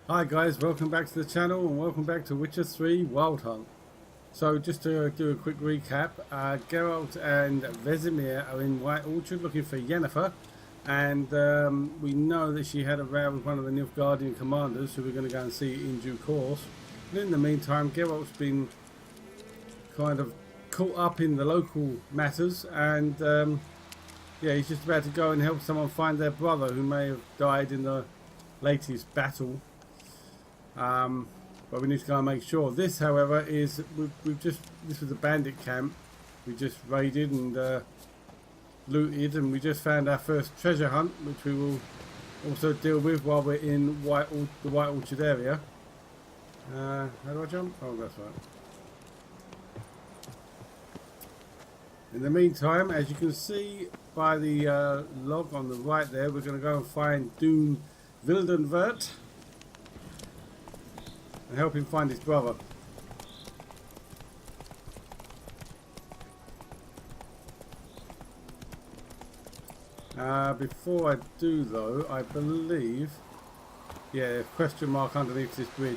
Hi guys, welcome back to the channel and welcome back to Witcher 3 Wild Hunt. So just to do a quick recap, Geralt and Vesemir are in White Orchard looking for Yennefer, and we know that she had a row with one of the Nilfgaardian commanders who we're going to go and see in due course. And in the meantime, Geralt's been kind of caught up in the local matters, and yeah, he's just about to go and help someone find their brother who may have died in the latest battle. But we need to go and make sure. This, however, is this was a bandit camp. We just raided and looted, and we just found our first treasure hunt, which we will also deal with while we're in the White Orchard area. How do I jump? Oh, that's right. In the meantime, as you can see by the log on the right there, we're going to go and find Doon Wildenvert and help him find his brother. Before I do though, I believe, yeah, question mark underneath this bridge.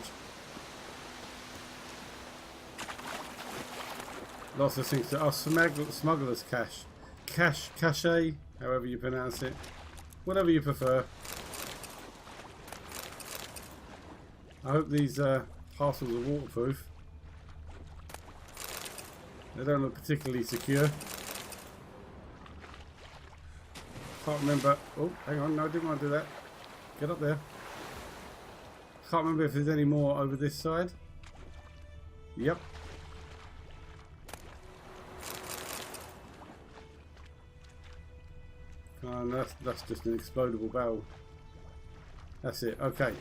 Lots of things to, oh, smuggler's cache, however you pronounce it, whatever you prefer. I hope these parcels are waterproof. They don't look particularly secure. Can't remember. Oh, hang on. No, I didn't want to do that. Get up there. Can't remember if there's any more over this side. Yep. And that's just an explodable barrel. That's it. Okay.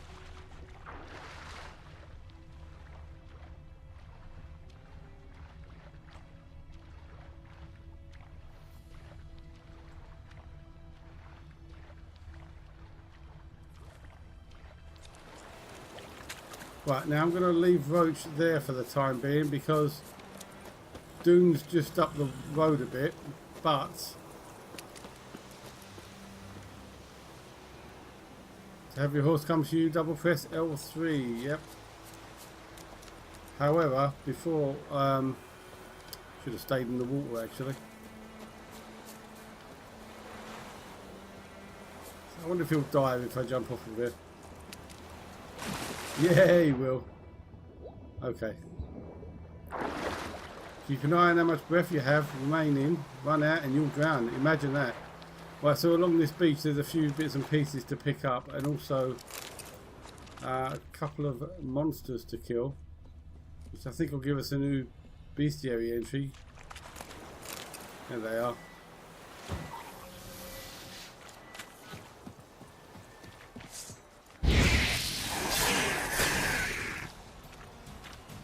Right, now I'm going to leave Roach there for the time being because Doon's just up the road a bit, but to have your horse come to you, double press L3, yep. However, before, should have stayed in the water actually. I wonder if he'll dive if I jump off of here. Yeah, he will. Okay. Keep an eye on how much breath you have remaining. Run out and you'll drown. Imagine that. Right, so along this beach there's a few bits and pieces to pick up, and also a couple of monsters to kill, which I think will give us a new bestiary entry. There they are.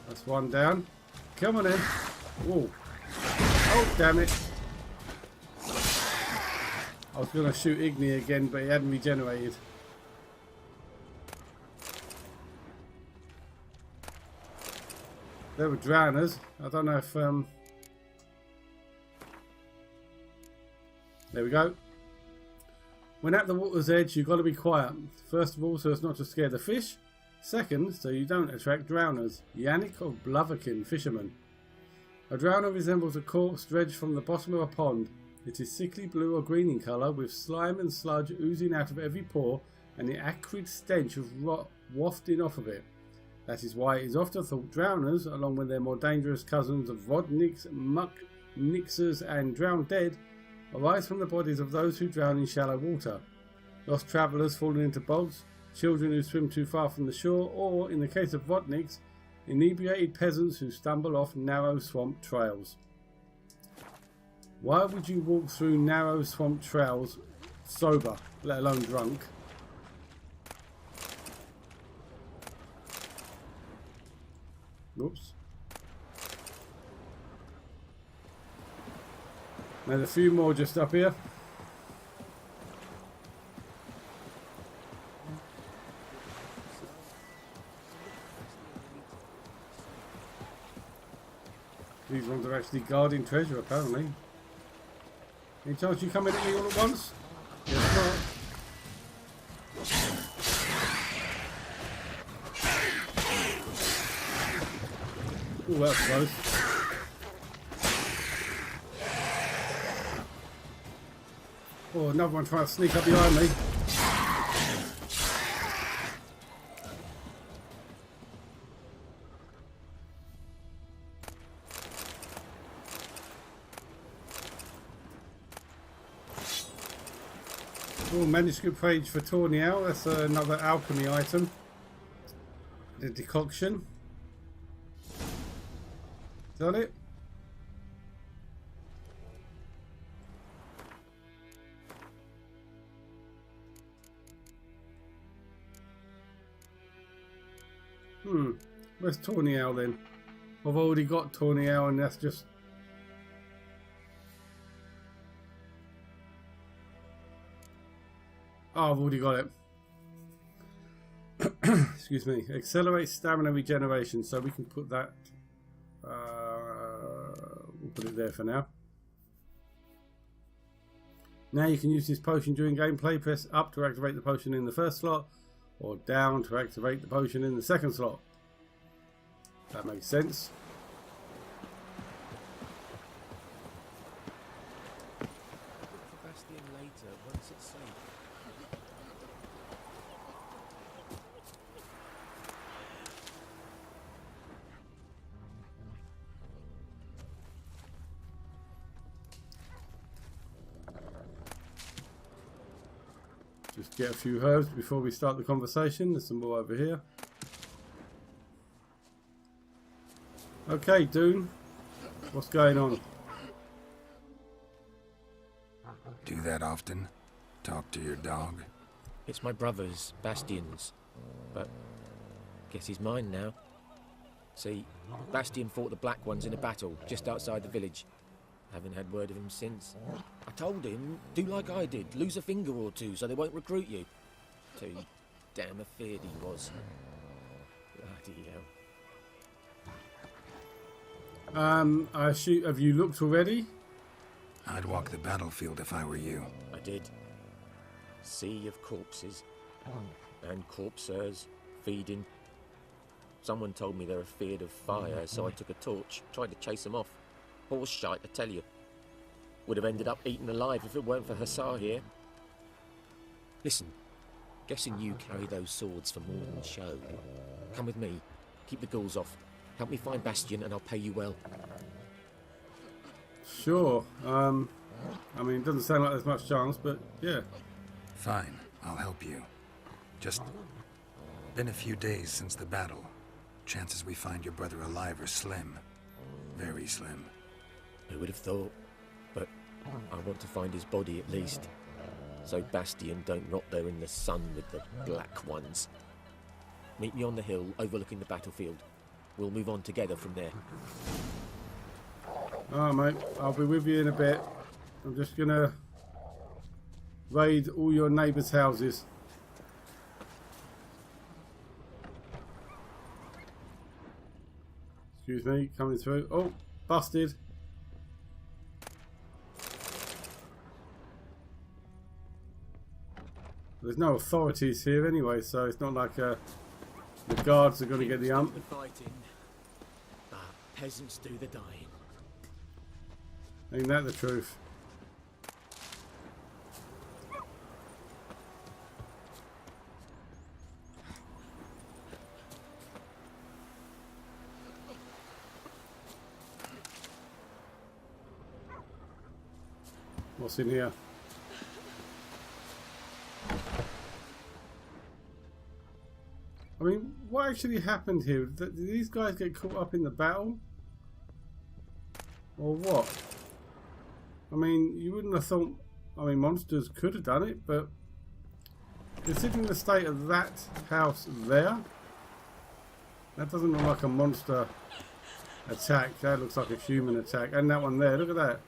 That's one down. Come on in. Whoa. Oh, damn it. I was going to shoot Igni again, but he hadn't regenerated. There were drowners. I don't know if... There we go. When at the water's edge, you've got to be quiet. First of all, so as not to scare the fish. Second, so you don't attract drowners. Yannick of Blaviken, fisherman. A drowner resembles a corpse dredged from the bottom of a pond. It is sickly blue or green in colour, with slime and sludge oozing out of every pore and the acrid stench of rot wafting off of it. That is why it is often thought drowners, along with their more dangerous cousins of vodniks, muck nixers and drowned dead, arise from the bodies of those who drown in shallow water. Lost travellers falling into bogs, children who swim too far from the shore, or, in the case of vodniks, inebriated peasants who stumble off narrow swamp trails. Why would you walk through narrow swamp trails sober, let alone drunk? Oops. There's a few more just up here. These ones are actually guarding treasure, apparently. Any chance you come in at me all at once? Yes, not. Oh, that's close. Oh, another one trying to sneak up behind me. Oh, manuscript page for Tornial. That's another alchemy item. The decoction. Is that it? Where's Tornial then? I've already got Tornial and that's just... Oh, I've already got it. Excuse me. Accelerate stamina regeneration, so we can put that... we'll put it there for now. Now you can use this potion during gameplay. Press up to activate the potion in the first slot, or down to activate the potion in the second slot. That makes sense. Just get a few herbs before we start the conversation. There's some more over here. Okay, Dune. What's going on? Do that often? Talk to your dog? It's my brother's, Bastion's. But guess he's mine now. See, Bastion fought the Black Ones in a battle just outside the village. Haven't had word of him since. I told him, do like I did, lose a finger or two so they won't recruit you. Too damn afeard he was. Bloody hell. I assume, have you looked already? I'd walk the battlefield if I were you. I did. Sea of corpses. And corpsers, feeding. Someone told me they're afeard of fire, so I took a torch, tried to chase them off. Horse shite, I tell you. Would have ended up eaten alive if it weren't for Hussar here. Listen, guessing you carry those swords for more than show. Come with me, keep the ghouls off. Help me find Bastion and I'll pay you well. Sure. I mean, it doesn't sound like there's much chance, but yeah. Fine, I'll help you. Just been a few days since the battle. Chances we find your brother alive are slim. Very slim. Who would have thought? But I want to find his body at least. So Bastion don't rot there in the sun with the Black Ones. Meet me on the hill overlooking the battlefield. We'll move on together from there. Alright, mate. I'll be with you in a bit. I'm just gonna raid all your neighbours' houses. Excuse me, coming through. Oh, busted. There's no authorities here anyway, so it's not like the guards are going to get the ump. The fighting, but peasants do the dying. Ain't that the truth? What's in here? I mean, what actually happened here? Did these guys get caught up in the battle? Or what? I mean, you wouldn't have thought... I mean, monsters could have done it, but... Considering the state of that house there... That doesn't look like a monster attack. That looks like a human attack. And that one there, look at that.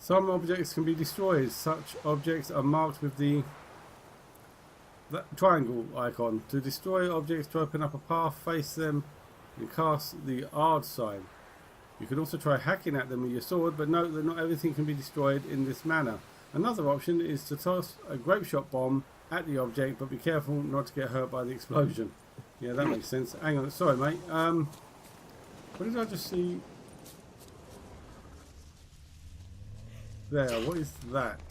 Some objects can be destroyed. Such objects are marked with the triangle icon. To destroy objects, to open up a path, face them and cast the Ard sign. You can also try hacking at them with your sword, but note that not everything can be destroyed in this manner. Another option is to toss a grape shot bomb at the object, but be careful not to get hurt by the explosion. Yeah, that makes sense. Hang on, sorry mate. What did I just see? There, what is that?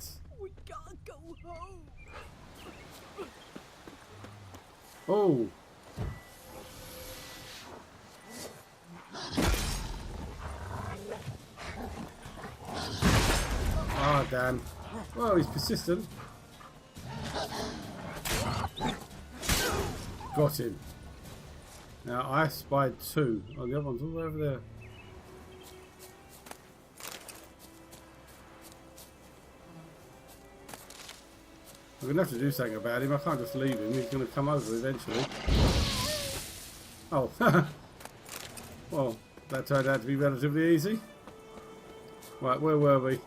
We gotta go home. Oh! Ah, damn. Well, he's persistent. Got him. Now, I spied two. Oh, the other one's all over there. I'm going to have to do something about him. I can't just leave him. He's going to come over eventually. Oh. Well, that turned out to be relatively easy. Right, where were we?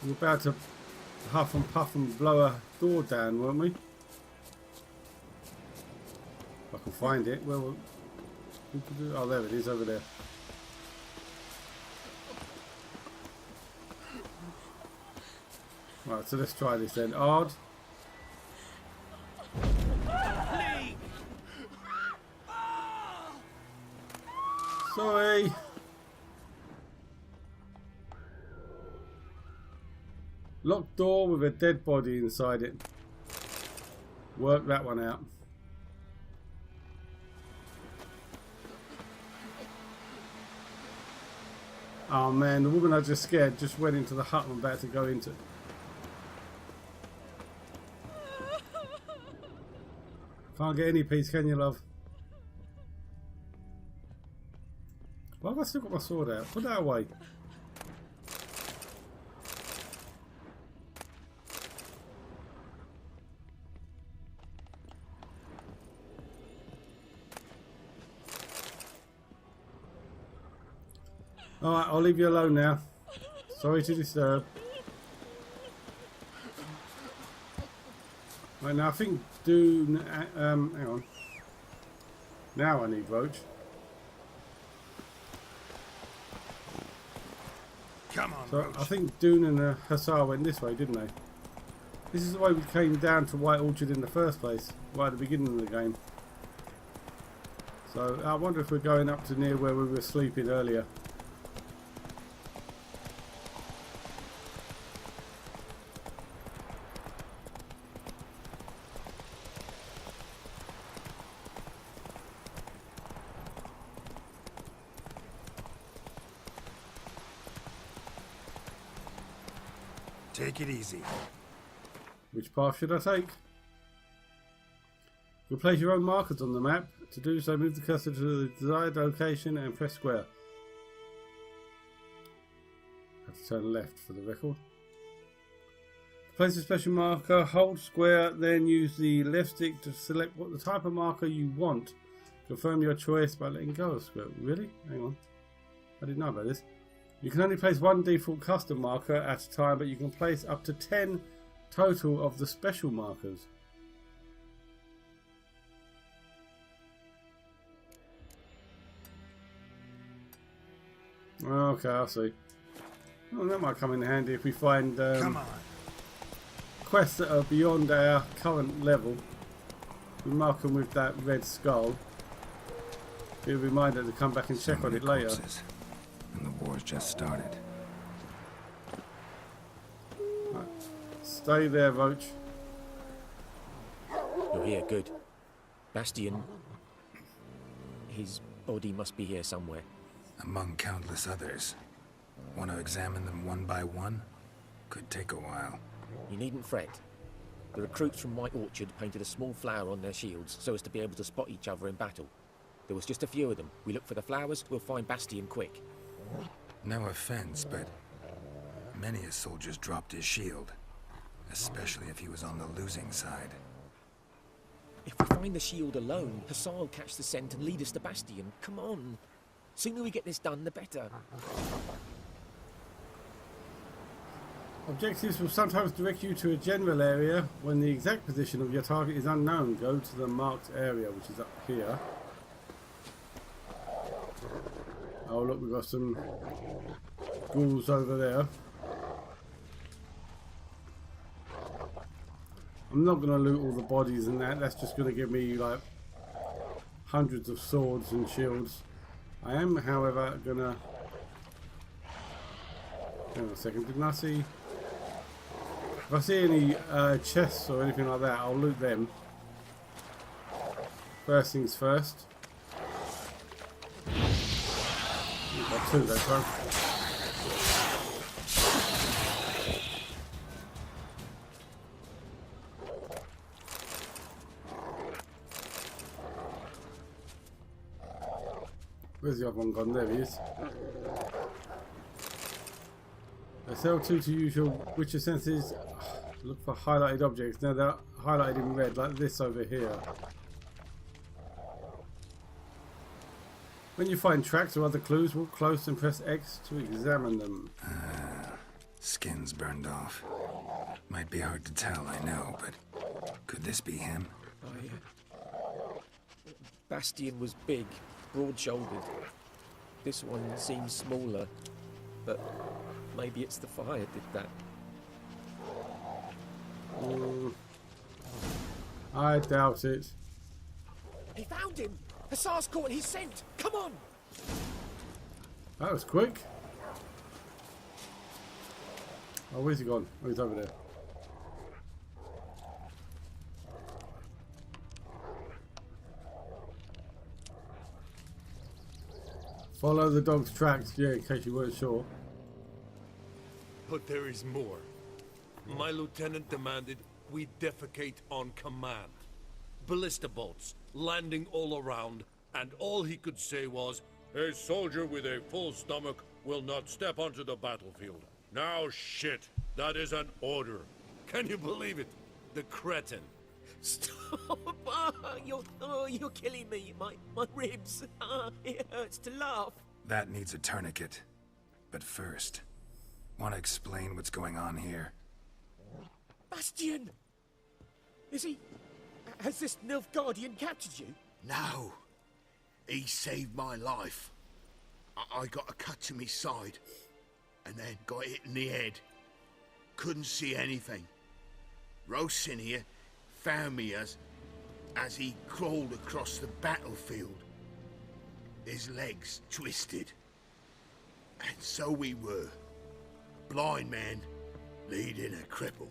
We were about to huff and puff and blow a door down, weren't we? If I can find it. Where will... Oh, there it is, over there. Right, so let's try this then. Ard. Sorry. Locked door with a dead body inside it. Work that one out. Oh man, the woman I just scared just went into the hut I'm about to go into. Can't get any peace, can you, love? Why have I still got my sword out? Put that away. Alright, I'll leave you alone now. Sorry to disturb. Right, now I think Dune... hang on. Now I need Roach. Come on, So Roach. I think Dune and the Hussar went this way, didn't they? This is the way we came down to White Orchard in the first place, right at the beginning of the game. So I wonder if we're going up to near where we were sleeping earlier. Take it easy. Which path should I take? You'll place your own markers on the map. To do so, move the cursor to the desired location and press square. Have to turn left for the record. To place a special marker, hold square, then use the left stick to select what the type of marker you want. Confirm your choice by letting go of square. Really? Hang on. I didn't know about this. You can only place one default custom marker at a time, but you can place up to 10 total of the special markers. Okay, I see. Well, that might come in handy if we find Come on. quests that are beyond our current level. We mark them with that red skull. Be a reminder to come back and check on it later. Corpses. And the war's just started. Right. Stay there, Roach. You're here, good. Bastion... His body must be here somewhere. Among countless others. Want to examine them one by one? Could take a while. You needn't fret. The recruits from White Orchard painted a small flower on their shields so as to be able to spot each other in battle. There was just a few of them. We look for the flowers, we'll find Bastion quick. No offense, but many a soldier's dropped his shield. Especially if he was on the losing side. If we find the shield alone, Hussar will catch the scent and lead us to Bastion. Come on. Sooner we get this done, the better. Objectives will sometimes direct you to a general area when the exact position of your target is unknown. Go to the marked area, which is up here. Oh look, we've got some ghouls over there. I'm not going to loot all the bodies and that. That's just going to give me like hundreds of swords and shields. I am, however, going to... Hang on a second, didn't I see... If I see any chests or anything like that, I'll loot them. First things first. Got two that time. Where's the other one gone? There he is. Let's L2 to use your Witcher senses. Look for highlighted objects. Now they're highlighted in red, like this over here. When you find tracks or other clues, walk close and press X to examine them. Skin's burned off. Might be hard to tell, I know, but could this be him? Bastion was big, broad-shouldered. This one seems smaller, but maybe it's the fire did that. I doubt it. He found him! Hussar's caught his scent! Come on! That was quick. Oh, where's he gone? Oh, he's over there. Follow the dog's tracks, yeah, in case you weren't sure. But there is more. My lieutenant demanded we defecate on command. Ballista bolts landing all around, and all he could say was, "A soldier with a full stomach will not step onto the battlefield." Now shit, that is an order. Can you believe it? The cretin. Stop! You're killing me. My ribs. It hurts to laugh. That needs a tourniquet. But first, want to explain what's going on here? Bastion! Has this Nilfgaardian captured you? No. He saved my life. I got a cut to me side, and then got hit in the head. Couldn't see anything. Rosin here found me as he crawled across the battlefield. His legs twisted. And so we were. Blind man leading a cripple.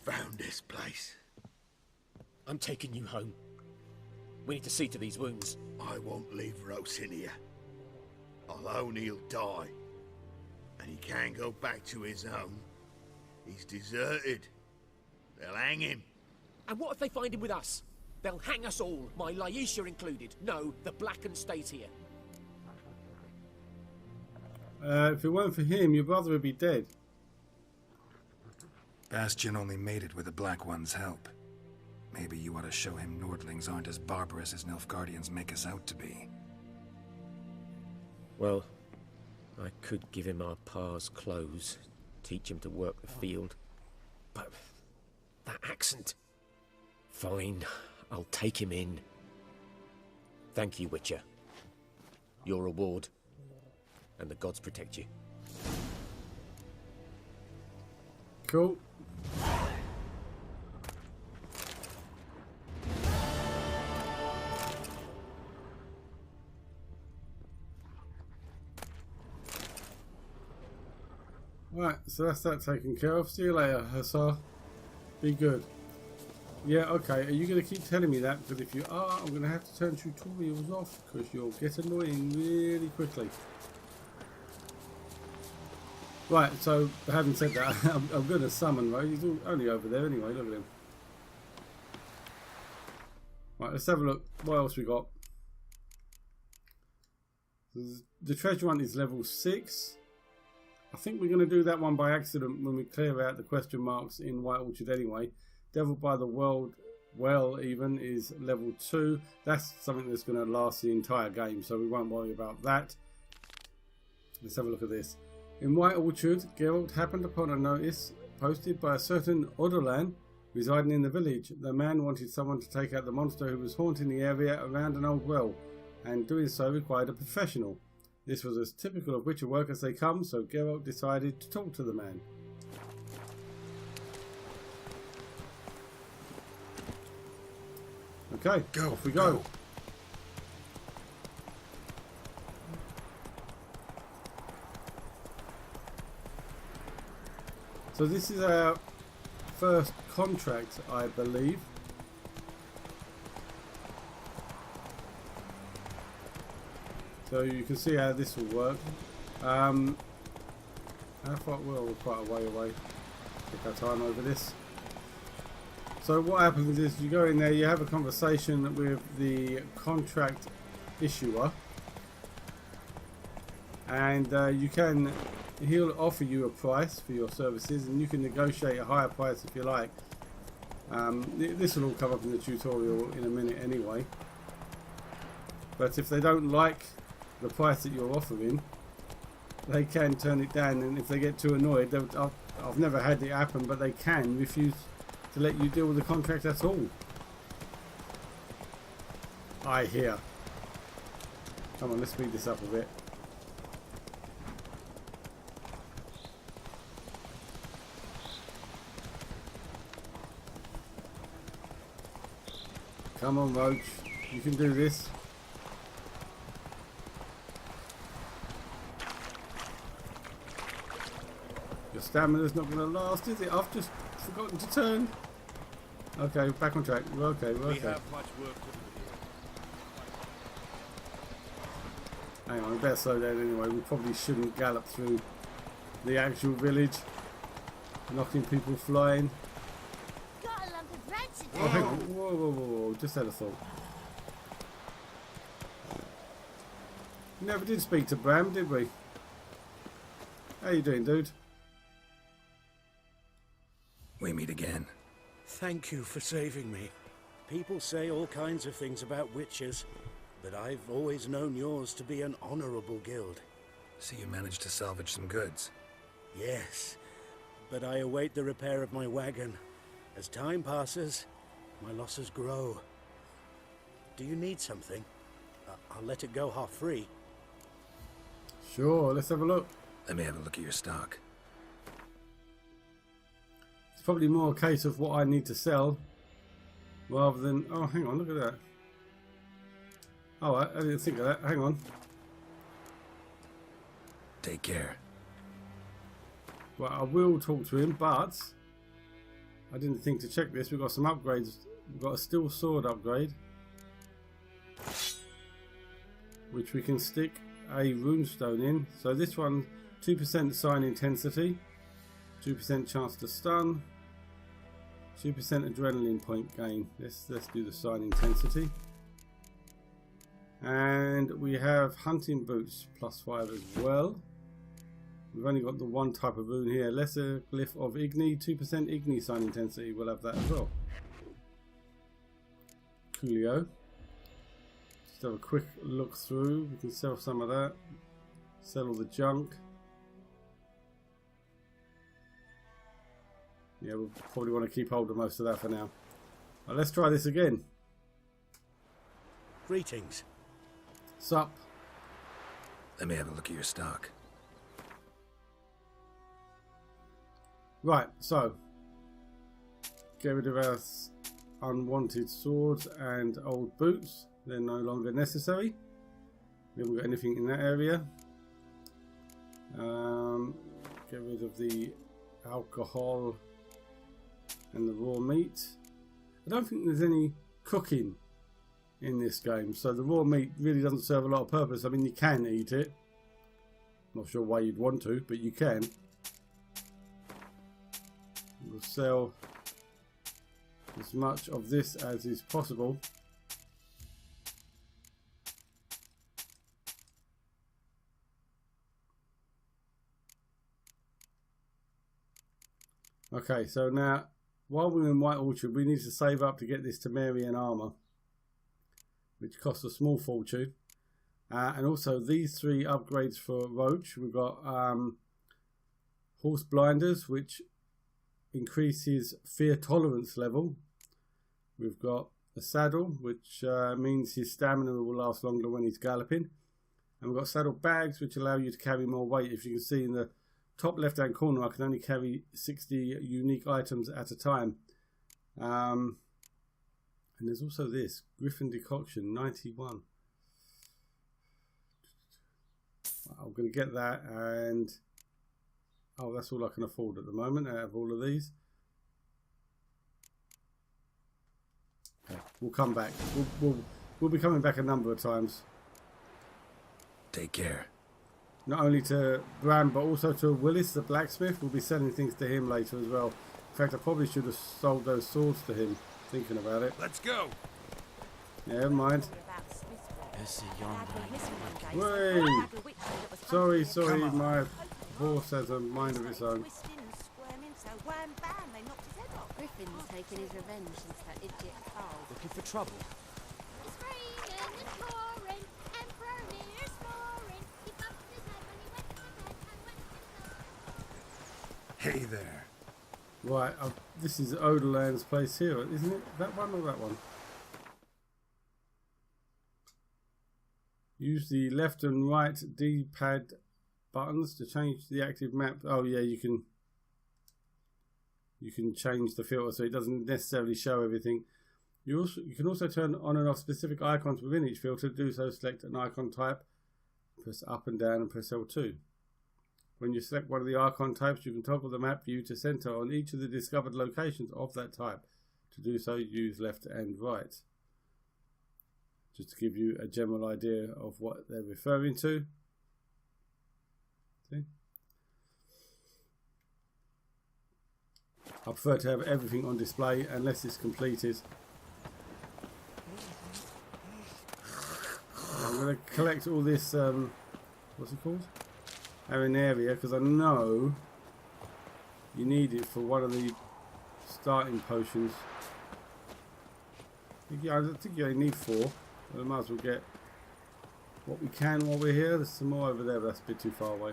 Found this place. I'm taking you home. We need to see to these wounds. I won't leave Rosin here. Alone he'll die. And he can't go back to his home. He's deserted. They'll hang him. And what if they find him with us? They'll hang us all, my Laisha included. No, the Blackened stays here. If it weren't for him, your brother would be dead. Bastion only made it with the Black One's help. Maybe you ought to show him Nordlings aren't as barbarous as Nilfgaardians make us out to be. Well, I could give him our pa's clothes, teach him to work the field. But that accent... Fine, I'll take him in. Thank you, Witcher. Your reward. And the gods protect you. Cool. Right, so that's that taken care of. See you later, Hussar. Be good. Yeah, okay. Are you going to keep telling me that? Because if you are, I'm going to have to turn tutorials off because you'll get annoying really quickly. Right, so having said that, I'm going to summon, right? He's only over there anyway, look at him. Right, let's have a look. What else we got? The treasure hunt is level 6. I think we're going to do that one by accident when we clear out the question marks in White Orchard anyway. Devil by the World Well even is level 2. That's something that's going to last the entire game, so we won't worry about that. Let's have a look at this. In White Orchard, Geralt happened upon a notice posted by a certain Odolan residing in the village. The man wanted someone to take out the monster who was haunting the area around an old well, and doing so required a professional. This was as typical of Witcher work as they come, so Geralt decided to talk to the man. Okay, off we go. So this is our first contract, I believe. So you can see how this will work. How far? Well, we're quite a way away. Take our time over this. So what happens is you go in there, you have a conversation with the contract issuer, and he'll offer you a price for your services, and you can negotiate a higher price if you like. This will all come up in the tutorial in a minute anyway. But if they don't like the price that you're offering, they can turn it down, and if they get too annoyed, I've never had it happen, but they can refuse to let you deal with the contract at all. I hear. Come on, let's speed this up a bit. Come on, Roach. You can do this. Your stamina's not going to last, is it? I've just forgotten to turn. Okay, back on track. We're okay, we're okay. We have much work to do here. Hang on, we better slow down anyway. We probably shouldn't gallop through the actual village, knocking people flying. Got a lump of bread today. Oh, hang on. Whoa, whoa, whoa, whoa. Just had a thought. Never did speak to Bram, did we? How you doing, dude? We meet again. Thank you for saving me. People say all kinds of things about witches, but I've always known yours to be an honorable guild. See, you managed to salvage some goods. Yes, but I await the repair of my wagon. As time passes, my losses grow. Do you need something? I'll let it go half free. Sure, let's have a look. Let me have a look at your stock. It's probably more a case of what I need to sell rather than... Oh, hang on, look at that. Oh, I didn't think of that. Hang on. Take care. Well, I will talk to him, but I didn't think to check this. We've got some upgrades. We've got a steel sword upgrade, which we can stick a runestone in. So this one, 2% sign intensity, 2% chance to stun, 2% adrenaline point gain. Let's do the sign intensity. And we have hunting boots +5 as well. We've only got the one type of rune here. Lesser glyph of Igni, 2% Igni sign intensity. We'll have that as well. Coolio. Just have a quick look through. We can sell some of that. Sell all the junk. Yeah, we'll probably want to keep hold of most of that for now. Right, let's try this again. Greetings. Sup? Let me have a look at your stock. Right, so get rid of our unwanted swords and old boots. They're no longer necessary. We haven't got anything in that area. Get rid of the alcohol and the raw meat. I don't think there's any cooking in this game, so the raw meat really doesn't serve a lot of purpose. I mean, you can eat it. Not sure why you'd want to, but you can. We'll sell as much of this as is possible. Okay, so now while we're in White Orchard, we need to save up to get this Temerian armor, which costs a small fortune. And also these 3 upgrades for Roach. We've got horse blinders, which increase his fear tolerance level. We've got a saddle, which means his stamina will last longer when he's galloping. And we've got saddle bags, which allow you to carry more weight. If you can see in the top left hand corner, I can only carry 60 unique items at a time. And there's also this griffin decoction 91. I'm going to get that, and oh, that's all I can afford at the moment out of all of these. Okay, we'll come back. We'll be coming back a number of times. Take care. Not only to Bram, but also to Willis, the blacksmith. We'll be selling things to him later as well. In fact, I probably should have sold those swords to him, thinking about it. Let's go. Yeah, never mind. There's a young Wait! Sorry, my horse has a mind of its own. Griffin's taken his revenge since that idiot Carl. looking for trouble. It's raining and pouring, Emperor Lear's snoring. He bumped his head when he went to bed and went to Hey there. Right, this is Odoland's place here, isn't it? That one or that one? Use the left and right D-pad buttons to change the active map. Oh yeah, you can change the filter so it doesn't necessarily show everything. You can also turn on and off specific icons within each filter. To do so, select an icon type, press up and down, and press L2. When you select one of the icon types, you can toggle the map view to center on each of the discovered locations of that type. To do so, use left and right. Just to give you a general idea of what they're referring to. See? I prefer to have everything on display unless it's completed. I'm going to collect all this, what's it called? Area, because I know you need it for one of the starting potions. I think you only need 4. We might as well get what we can while we're here. There's some more over there, but that's a bit too far away.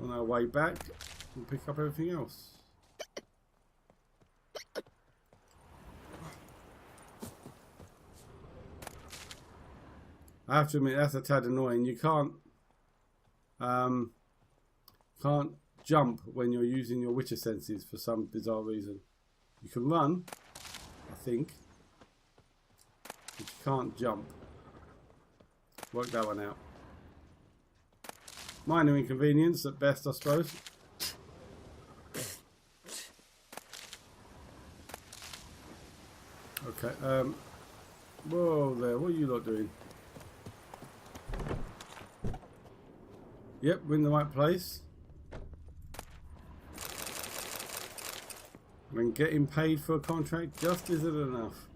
On our way back, we'll pick up everything else. I have to admit, that's a tad annoying. You can't jump when you're using your Witcher senses for some bizarre reason. You can run, I think, but you can't jump. Work that one out. Minor inconvenience at best, I suppose. Okay, whoa there, what are you lot doing? Yep, we're in the right place. When getting paid for a contract just isn't enough.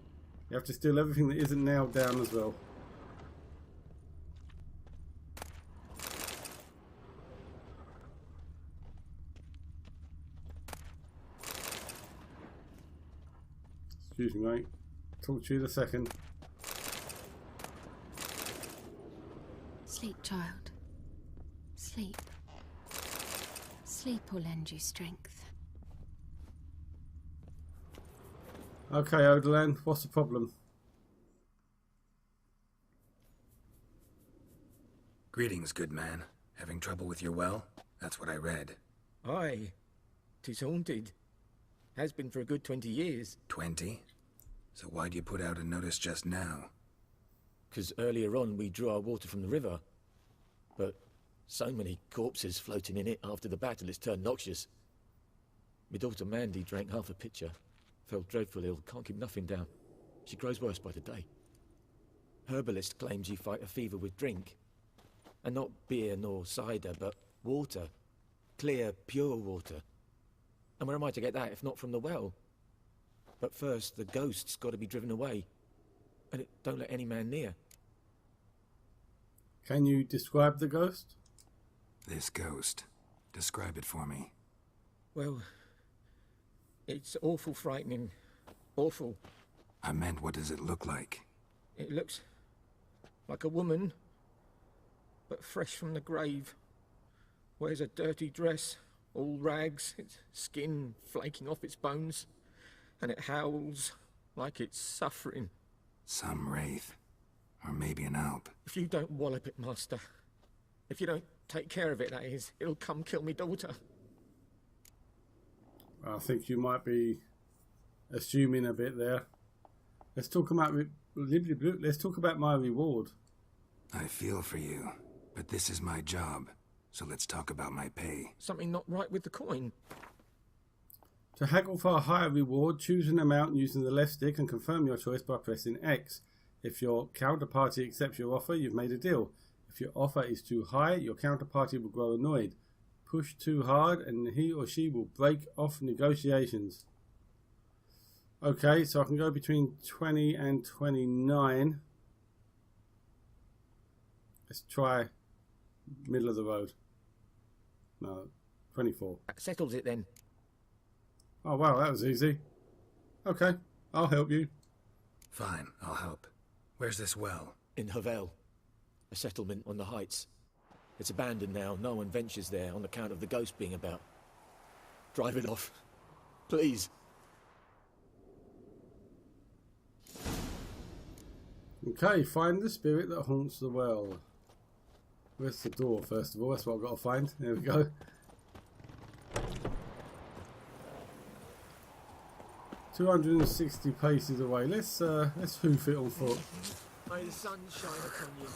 You have to steal everything that isn't nailed down as well. Excuse me, mate. Talk to you in a second. Sleep, child. Sleep. Sleep will lend you strength. Okay, Odoland, what's the problem? Greetings, good man. Having trouble with your well? That's what I read. Aye. 'Tis haunted. Has been for a good 20 years. 20? So why'd you put out a notice just now? 'Cause earlier on we drew our water from the river. But so many corpses floating in it after the battle, it's turned noxious. My daughter Mandy drank half a pitcher. Fell dreadful ill, can't keep nothing down. She grows worse by the day. Herbalist claims you fight a fever with drink. And not beer nor cider, but water. Clear, pure water. And where am I to get that if not from the well? But first, the ghost's got to be driven away. And it don't let any man near. Can you describe the ghost? This ghost. Describe it for me. Well, it's awful frightening. Awful. I meant, what does it look like? It looks like a woman, but fresh from the grave. wears a dirty dress, all rags, its skin flaking off its bones, and it howls like it's suffering. Some wraith. Or maybe an alp. If you don't wallop it, Master, if you don't take care of it, that is, it'll come kill me daughter. I think you might be assuming a bit there. Let's talk about my reward. I feel for you, but this is my job, so let's talk about my pay. Something not right with the coin. To haggle for a higher reward, choose an amount using the left stick and confirm your choice by pressing X. If your counterparty accepts your offer, you've made a deal. If your offer is too high, your counterparty will grow annoyed. Push too hard and he or she will break off negotiations. Okay, so I can go between 20 and 29. Let's try middle of the road. No, 24. That settles it then. Oh wow, that was easy. Okay, I'll help you. Fine, I'll help. Where's this well? In Havel, a settlement on the heights. It's abandoned now. No one ventures there on account of the ghost being about. Drive it off, please. Okay, find the spirit that haunts the well. Where's the door, first of all? That's what I've got to find. There we go. "260 paces away. Let's hoof it on foot. May the sun shine upon you.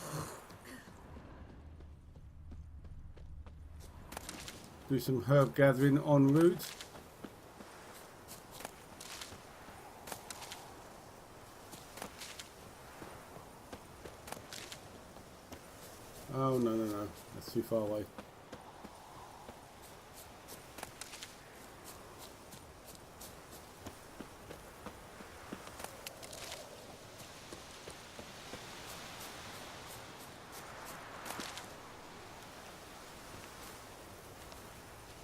Do some herb gathering en route. Oh no, that's too far away.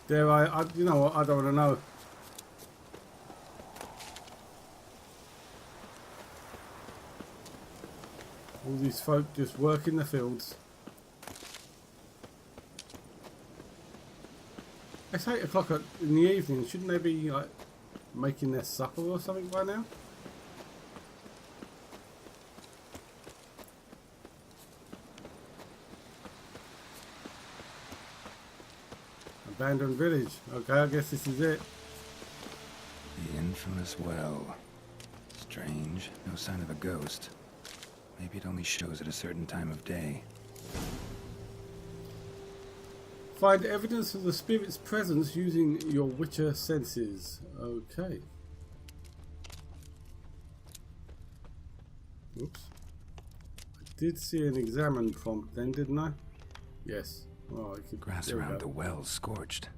Dare I you know what, I don't want to know. All these folk just work in the fields. It's 8 o'clock in the evening. Shouldn't they be like making their supper or something by now? Abandoned village. Okay, I guess this is it. The infamous well. Strange. No sign of a ghost. Maybe it only shows at a certain time of day. Find evidence of the spirit's presence using your Witcher senses. Okay. Oops. I did see an examine prompt then, didn't I? Yes. Oh, I could, Grass around the well scorched.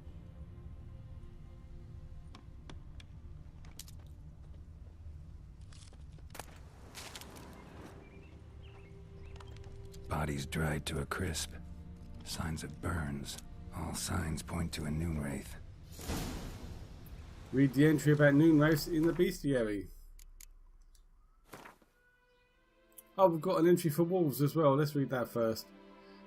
Bodies dried to a crisp. Signs of burns. All signs point to a noon wraith. Read the entry about noon wraiths in the bestiary. Oh, we've got an entry for wolves as well. Let's read that first.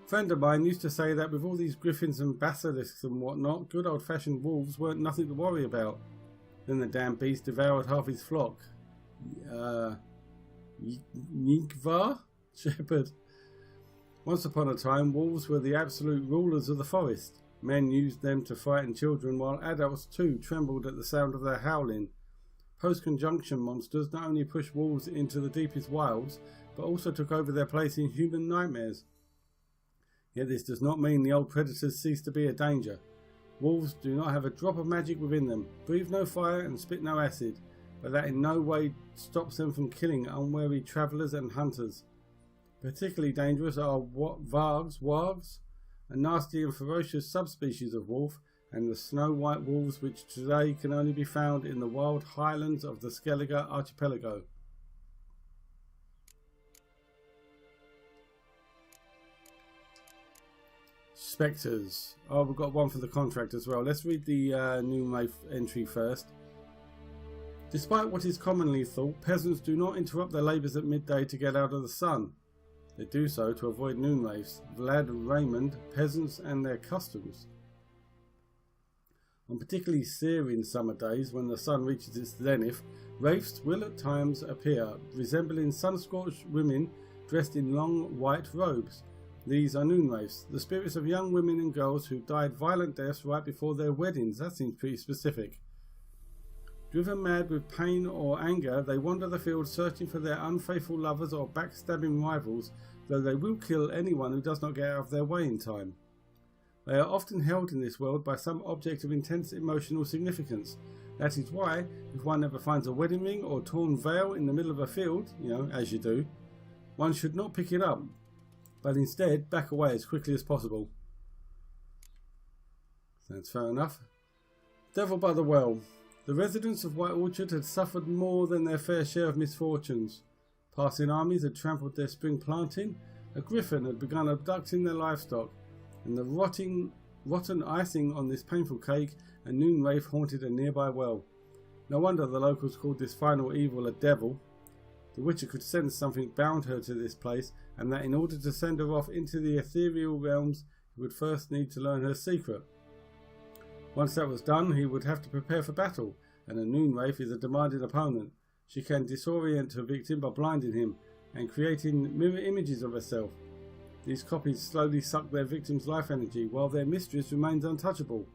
Friend of mine used to say that with all these griffins and basilisks and whatnot, good old-fashioned wolves weren't nothing to worry about. Then the damn beast devoured half his flock. Yigvar? Shepherd. Once upon a time, wolves were the absolute rulers of the forest. Men used them to frighten children, while adults too trembled at the sound of their howling. Post-conjunction monsters not only pushed wolves into the deepest wilds, but also took over their place in human nightmares. Yet this does not mean the old predators cease to be a danger. Wolves do not have a drop of magic within them, breathe no fire and spit no acid, but that in no way stops them from killing unwary travellers and hunters. Particularly dangerous are wargs, a nasty and ferocious subspecies of wolf, and the snow-white wolves which today can only be found in the wild highlands of the Skellige archipelago. Spectres. Oh, we've got one for the contract as well. Let's read the Noon Wraith entry first. Despite what is commonly thought, peasants do not interrupt their labours at midday to get out of the sun. They do so to avoid noon wraiths. Vlad and Raymond, peasants and their customs. On particularly searing summer days, when the sun reaches its zenith, wraiths will at times appear, resembling sun-scorched women dressed in long white robes. These are noon wraiths, the spirits of young women and girls who died violent deaths right before their weddings. That seems pretty specific. Driven mad with pain or anger, they wander the field searching for their unfaithful lovers or backstabbing rivals, though they will kill anyone who does not get out of their way in time. They are often held in this world by some object of intense emotional significance. That is why, if one ever finds a wedding ring or torn veil in the middle of a field, as you do, one should not pick it up, but instead back away as quickly as possible. Sounds fair enough. Devil by the Well. The residents of White Orchard had suffered more than their fair share of misfortunes. Passing armies had trampled their spring planting, a griffin had begun abducting their livestock, and the rotten icing on this painful cake, a noon wraith haunted a nearby well. No wonder the locals called this final evil a devil. The Witcher could sense something bound her to this place, and that in order to send her off into the ethereal realms, he would first need to learn her secret. Once that was done, he would have to prepare for battle, and a noon wraith is a demanding opponent. She can disorient her victim by blinding him, and creating mirror images of herself. These copies slowly suck their victim's life energy, while their mistress remains untouchable.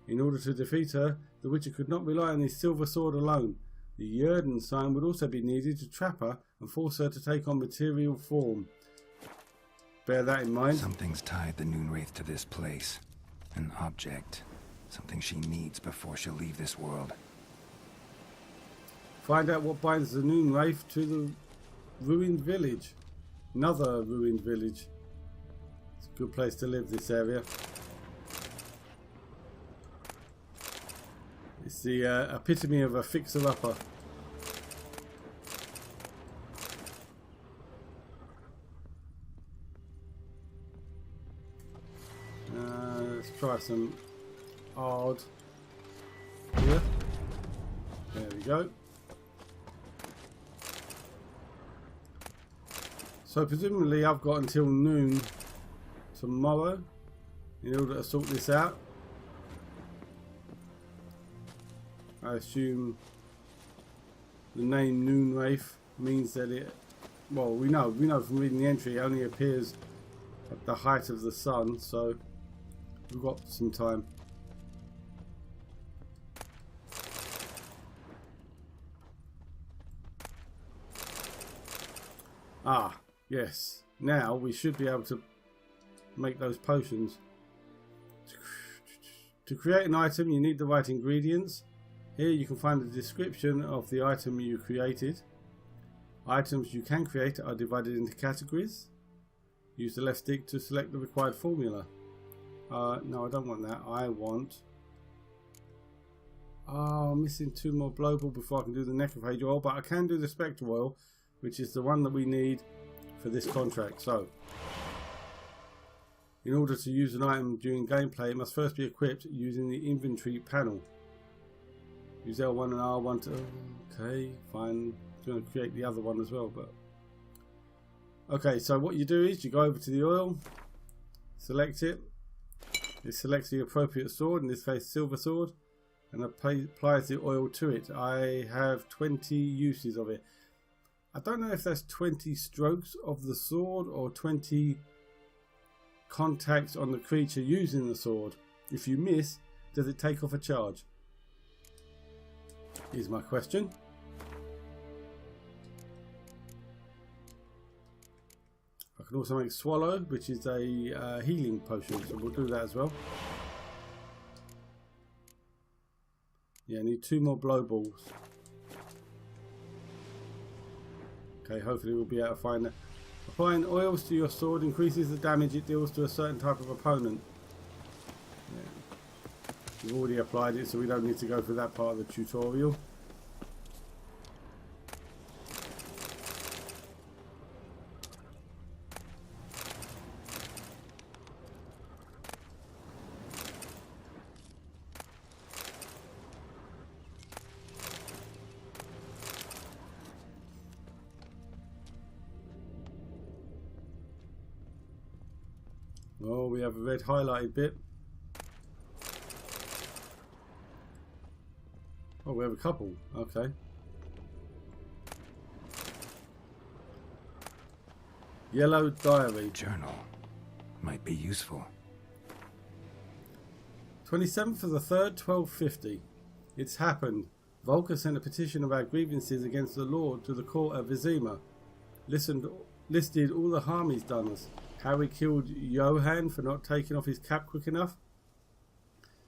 In order to defeat her, the Witcher could not rely on his silver sword alone. The Yerden sign would also be needed to trap her and force her to take on material form. Bear that in mind. Something's tied the noon wraith to this place. An object. Something she needs before she'll leave this world. Find out what binds the noon wraith to the ruined village. Another ruined village. It's a good place to live, this area. It's the epitome of a fixer-upper. Let's try some odd here. There we go. So presumably I've got until noon tomorrow in order to sort this out. I assume the name Noon Wraith means that it, well, we know from reading the entry, it only appears at the height of the sun, so we've got some time. Ah, yes. Now we should be able to make those potions. To create an item, you need the right ingredients. Here you can find a description of the item you created. Items you can create are divided into categories. Use the left stick to select the required formula. No, I don't want that. I want... Oh, I'm missing 2 more global before I can do the necrophage oil, but I can do the spectre oil, which is the one that we need for this contract. So, in order to use an item during gameplay, it must first be equipped using the inventory panel. Use L1 and R1 to... Okay, fine. I'm going to create the other one as well, but... Okay, so what you do is you go over to the oil, select it. It selects the appropriate sword, in this case silver sword, and applies the oil to it. I have 20 uses of it. I don't know if that's 20 strokes of the sword or 20 contacts on the creature using the sword. If you miss, does it take off a charge? Here's my question. I can also make swallow, which is a healing potion, so we'll do that as well. Yeah, I need 2 more blow balls. Okay, hopefully we'll be able to find that. Applying oils to your sword increases the damage it deals to a certain type of opponent. Yeah. We've already applied it, so we don't need to go through that part of the tutorial. Oh, we have a red highlighted bit. Oh, we have a couple. Okay. Yellow diary. Journal. Might be useful. 27th of the 3rd, 1250. It's happened. Volker sent a petition of our grievances against the Lord to the court at Vizima. Listed all the harm he's done us. How he killed Johann for not taking off his cap quick enough.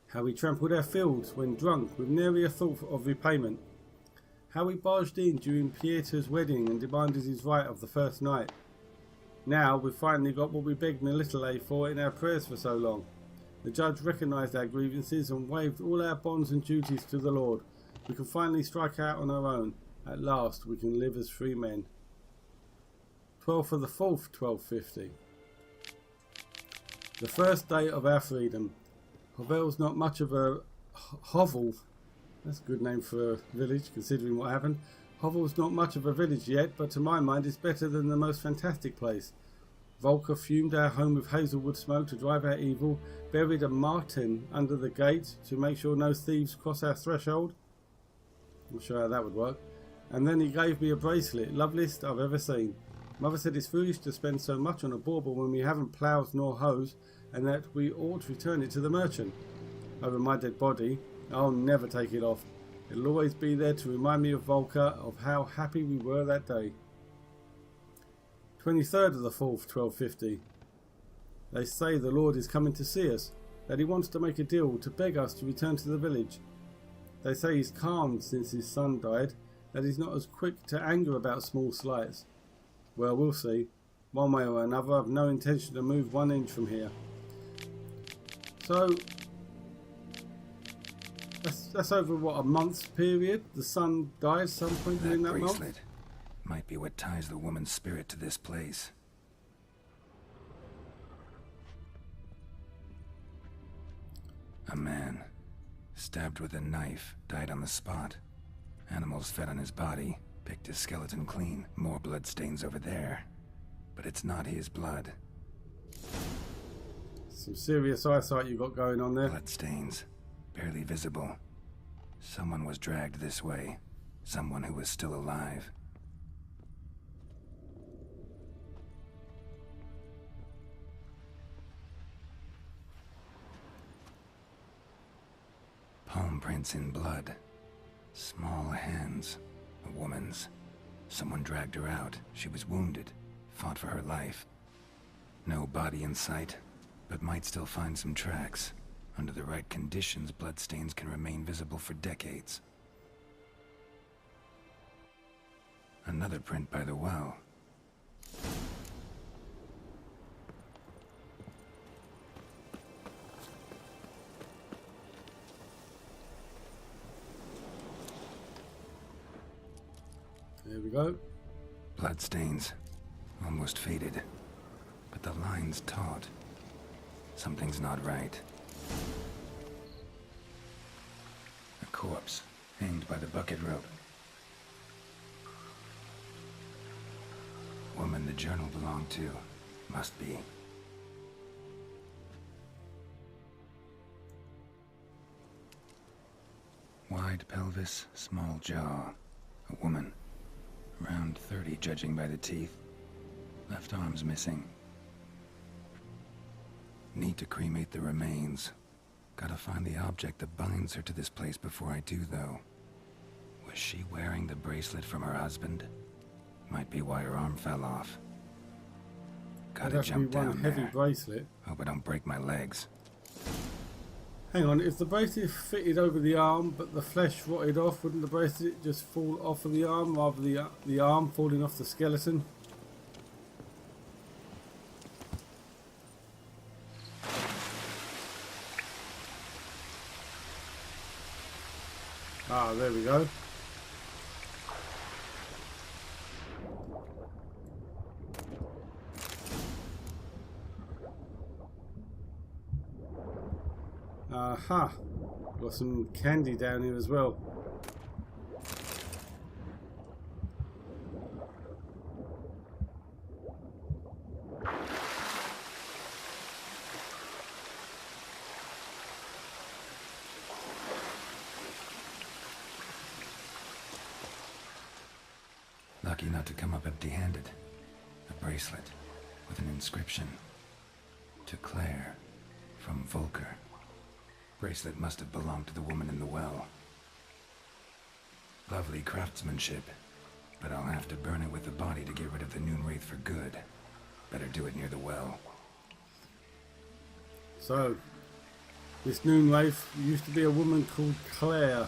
How he trampled our fields when drunk with nary a thought of repayment. How he barged in during Pieter's wedding and demanded his right of the first night. Now we've finally got what we begged Melitele for in our prayers for so long. The judge recognised our grievances and waived all our bonds and duties to the Lord. We can finally strike out on our own. At last we can live as free men. 12th of the 4th, 1250. The first day of our freedom. Hovel's not much of a... Hovel? That's a good name for a village, considering what happened. Hovel's not much of a village yet, but to my mind it's better than the most fantastic place. Volker fumed our home with hazelwood smoke to drive out evil, buried a marten under the gate to make sure no thieves cross our threshold. I'm not sure how that would work. And then he gave me a bracelet, loveliest I've ever seen. Mother said it's foolish to spend so much on a bauble when we haven't ploughs nor hoes, and that we ought to return it to the merchant. Over my dead body, I'll never take it off. It'll always be there to remind me of Volker, of how happy we were that day. 23rd of the 4th, 1250. They say the Lord is coming to see us, that he wants to make a deal to beg us to return to the village. They say he's calmed since his son died, that he's not as quick to anger about small slights. Well, we'll see. One way or another, I've no intention to move 1 inch from here. So, that's over, what, a month's period? The son died some point during that month? Bracelet might be what ties the woman's spirit to this place. A man, stabbed with a knife, died on the spot. Animals fed on his body, picked his skeleton clean. More bloodstains over there. But it's not his blood. Some serious eyesight you got going on there. Bloodstains, barely visible. Someone was dragged this way. Someone who was still alive. Palm prints in blood. Small hands. A woman's. Someone dragged her out. She was wounded. Fought for her life. No body in sight, but might still find some tracks. Under the right conditions, bloodstains can remain visible for decades. Another print by the well. There we go. Bloodstains. Almost faded. But the line's taut. Something's not right. A corpse, hanged by the bucket rope. Woman the journal belonged to. Must be. Wide pelvis, small jaw. A woman. Around 30, judging by the teeth. Left arm's missing. Need to cremate the remains. Gotta find the object that binds her to this place before I do, though. Was she wearing the bracelet from her husband? Might be why her arm fell off. Gotta jump down one heavy there. Bracelet. Hope I don't break my legs. Hang on, if the bracelet fitted over the arm but the flesh rotted off, wouldn't the bracelet just fall off of the arm rather than the arm falling off the skeleton? Ah, there we go. Aha! Got some candy down here as well. lucky not to come up empty-handed. A bracelet with an inscription. To Claire, from Volker. Bracelet must have belonged to the woman in the well. Lovely craftsmanship, but I'll have to burn it with the body to get rid of the Noonwraith for good. Better do it near the well. So, this Noonwraith used to be a woman called Claire.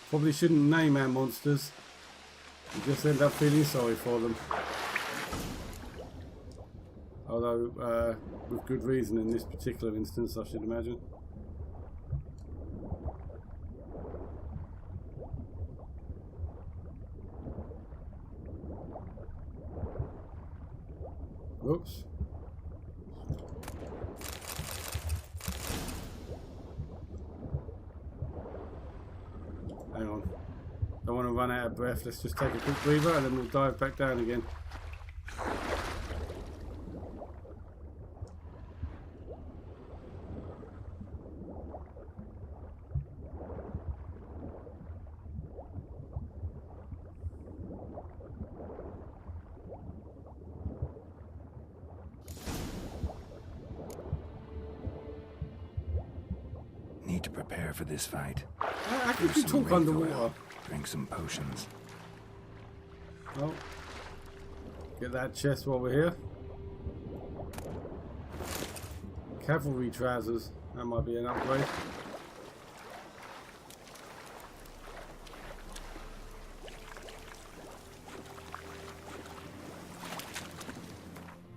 Probably shouldn't name our monsters. You just end up feeling sorry for them. Although, with good reason in this particular instance, I should imagine. Whoops. Hang on. Don't want to run out of breath. Let's just take a quick breather and then we'll dive back down again. Need to prepare for this fight. I can you talk underwater. Drink some potions. Oh. Get that chest while we're here. Cavalry trousers. That might be an upgrade.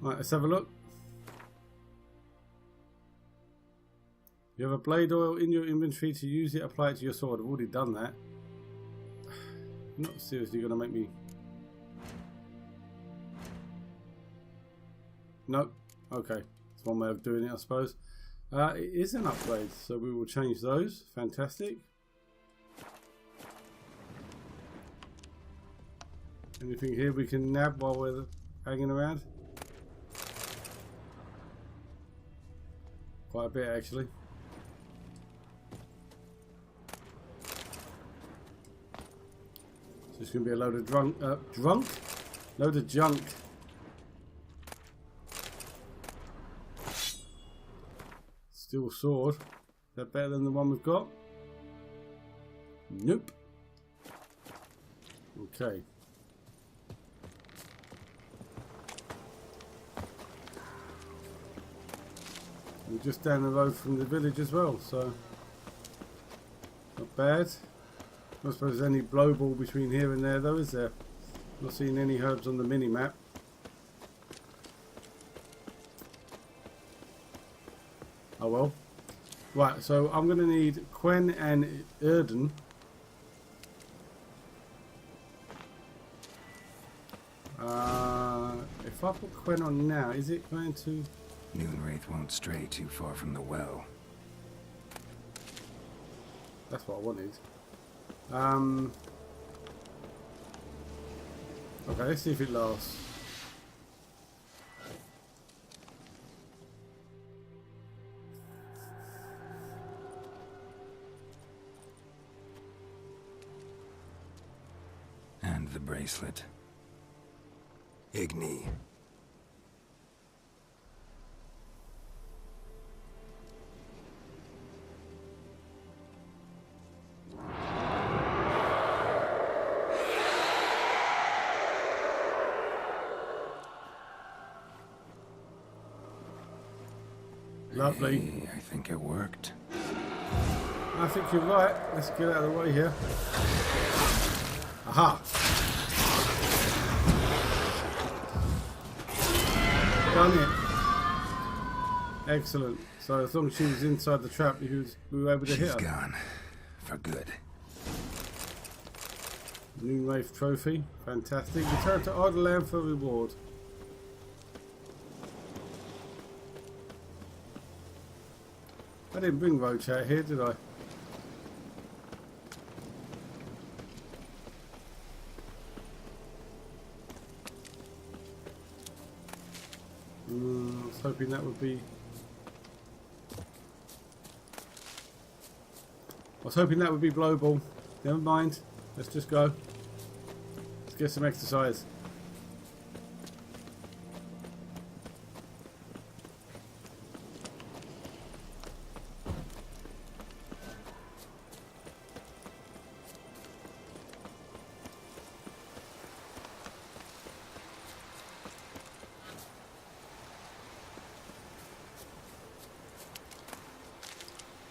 Right, let's have a look. You have a blade oil in your inventory. To use it, apply it to your sword. I've already done that. I'm not seriously going to make me... Nope. Okay. It's one way of doing it, I suppose. It is an upgrade, so we will change those. Fantastic. Anything here we can nab while we're hanging around? Quite a bit, actually. So it's going to be a load of load of junk. Steel sword. Is that better than the one we've got? Nope. Okay. We're just down the road from the village as well, so not bad. I don't suppose there's any blowball between here and there though, is there? Not seeing any herbs on the mini-map. Oh well. Right, so I'm going to need Quen and Erden. If I put Quen on now, is it going to... Noonwraith won't stray too far from the well. That's what I wanted. Okay, let's see if it lasts. And the bracelet. Igni. Lovely. Hey, I think it worked. I think you're right. Let's get out of the way here. Aha! Done it. Excellent. So as long as she was inside the trap, we were able to hit her. She's gone. For good. Noonwraith trophy. Fantastic. Return to Idleland for reward. I didn't bring Roach out here, did I? I was hoping that would be... Blowball. Never mind. Let's just go. Let's get some exercise.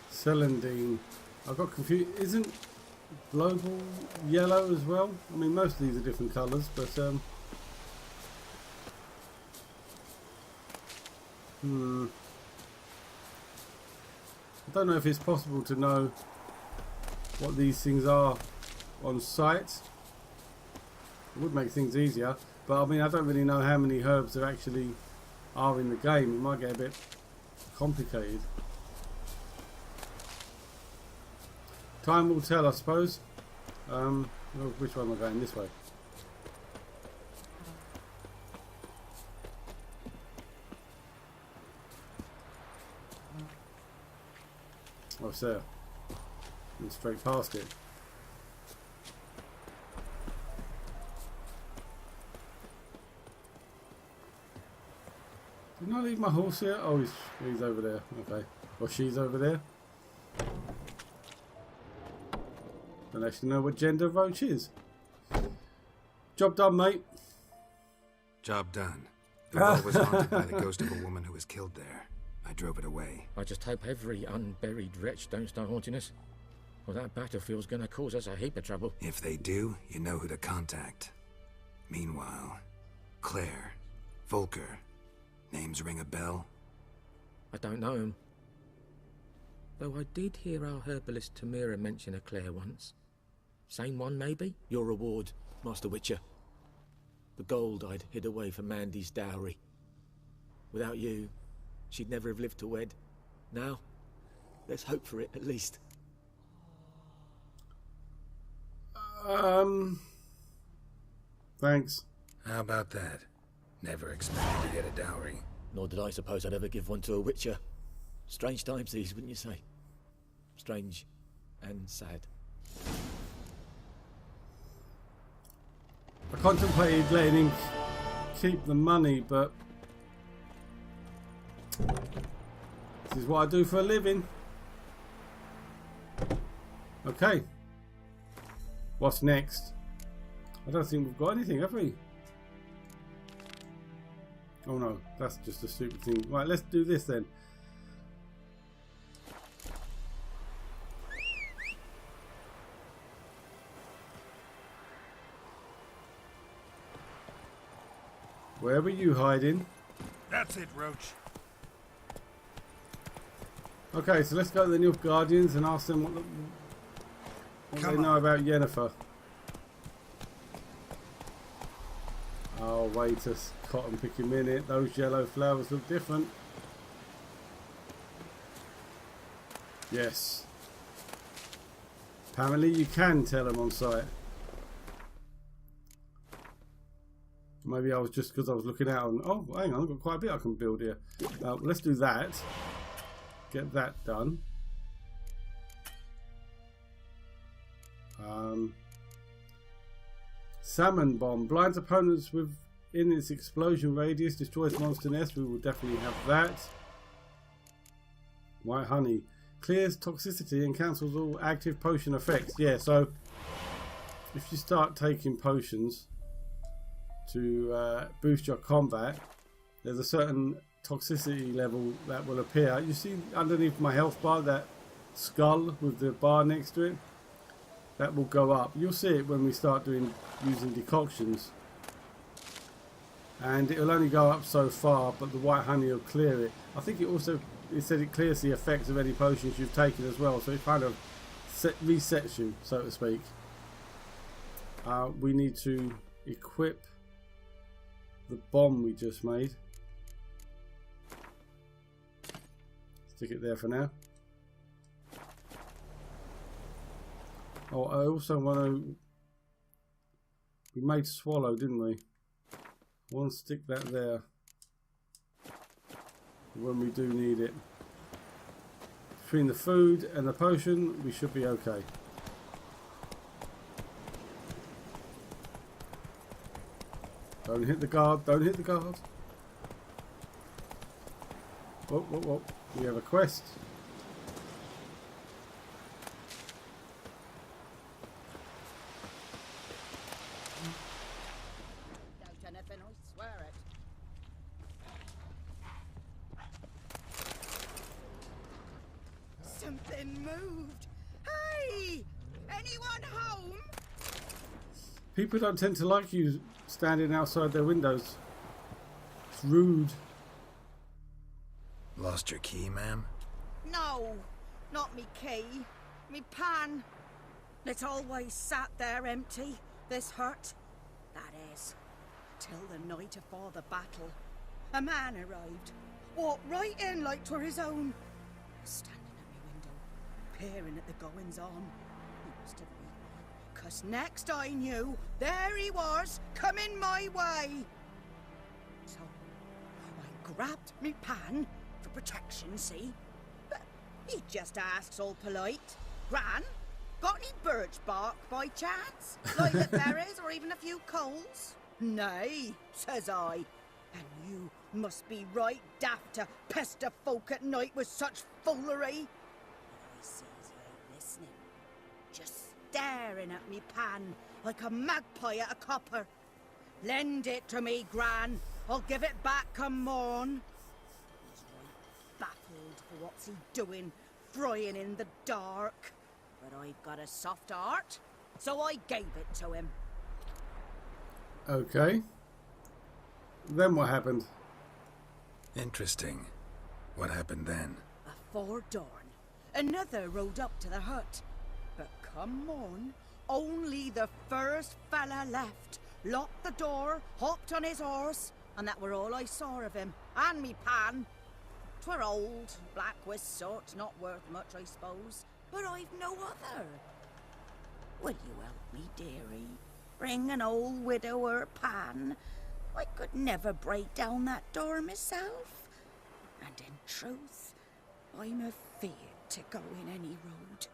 Celandine. I got confused. Isn't global yellow as well? I mean, most of these are different colours, but I don't know if it's possible to know what these things are on site. It would make things easier, but I mean, I don't really know how many herbs there actually are in the game. It might get a bit complicated. Time will tell, I suppose. Which way am I going? This way. Oh, sir. And straight past it. Didn't I leave my horse here? Oh, he's over there. Okay. Or she's over there. Don't actually know what gender Roach is. Job done, mate. Job done. The well was haunted by the ghost of a woman who was killed there. I drove it away. I just hope every unburied wretch don't start haunting us. Well, that battlefield's gonna cause us a heap of trouble. If they do, you know who to contact. Meanwhile, Claire, Volker, names ring a bell? I don't know him. Though I did hear our herbalist Tamira mention a Claire once. Same one, maybe? Your reward, Master Witcher. The gold I'd hid away for Mandy's dowry. Without you, she'd never have lived to wed. Now, let's hope for it, at least. Thanks. How about that? Never expected to get a dowry. Nor did I suppose I'd ever give one to a Witcher. Strange times these, wouldn't you say? Strange and sad. I contemplated letting him keep the money, but this is what I do for a living. Okay. What's next? I don't think we've got anything, have we? Oh no, that's just a stupid thing. Right, let's do this then. Where were you hiding? That's it, Roach. Okay, so let's go to the Nilf Guardians and ask them what they know about Yennefer. Oh, wait a cotton picking minute. Those yellow flowers look different. Yes. Apparently you can tell them on site. Maybe I was just because I was looking out and oh, hang on, I've got quite a bit I can build here. Let's do that. Get that done. Salmon bomb blinds opponents within its explosion radius, destroys monster nest. We will definitely have that. White honey clears toxicity and cancels all active potion effects. Yeah, so if you start taking potions to boost your combat, there's a certain toxicity level that will appear. You see underneath my health bar that skull with the bar next to it? That will go up. You'll see it when we start using decoctions. And it will only go up so far, but the white honey will clear it. I think it said it clears the effects of any potions you've taken as well, so it kind of resets you, so to speak. We need to equip the bomb we just made. Stick it there for now. Oh, I also want to... We made swallow, didn't we? I want to stick that there when we do need it. Between the food and the potion, we should be okay. Don't hit the guard. Don't hit the guard. Whoa, whoa, whoa. We have a quest. Doubt anything, I swear it. Something moved. Hey! Anyone home? People don't tend to like you standing outside their windows. It's rude. Lost your key, ma'am? No, not me key. Me pan. It always sat there empty, this hut. That is, till the night afore the battle. A man arrived, walked right in like 'twere his own. Standing at me window, peering at the goings on. He must have been, 'cause next I knew, there he was, coming my way. So, I grabbed me pan, for protection, see? But he just asks all polite, Gran, got any birch bark by chance? Lilac berries or even a few coals? Nay, says I, and you must be right daft to pester folk at night with such foolery. But I sees he ain't listening, just staring at me pan like a magpie at a copper. Lend it to me, Gran. I'll give it back come morn. He's right baffled for what's he doing, frying in the dark. But I've got a soft heart, so I gave it to him. Okay. Then what happened? Interesting. What happened then? Afore dawn, another rode up to the hut. But come morn, only the first fella left, locked the door, hopped on his horse, and that were all I saw of him, and me pan. 'Twere old, black with soot, not worth much, I suppose, but I've no other. Will you help me, dearie? Bring an old widower pan. I could never break down that door myself. And in truth, I'm afeard to go in any road.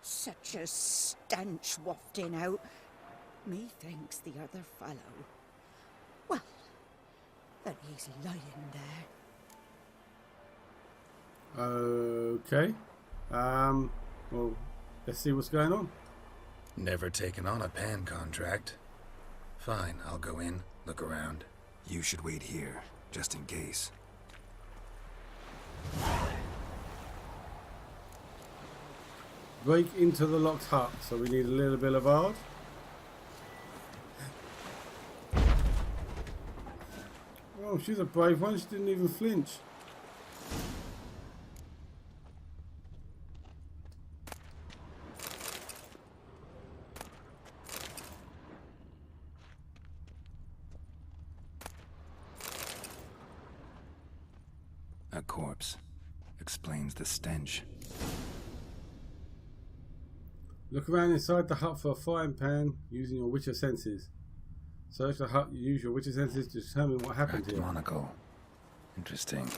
Such a stench wafting out. Methinks the other fellow, well, that he's lying there. Okay. Well, let's see what's going on. Never taken on a pan contract. Fine, I'll go in, look around. You should wait here, just in case. Break into the locked hut, so we need a little bit of art. Oh, she's a brave one, she didn't even flinch. A corpse. Explains the stench. Look around inside the hut for a frying pan using your witcher senses. Search the hut, use your witcher senses to determine what happened Cracked here. monocle. Interesting.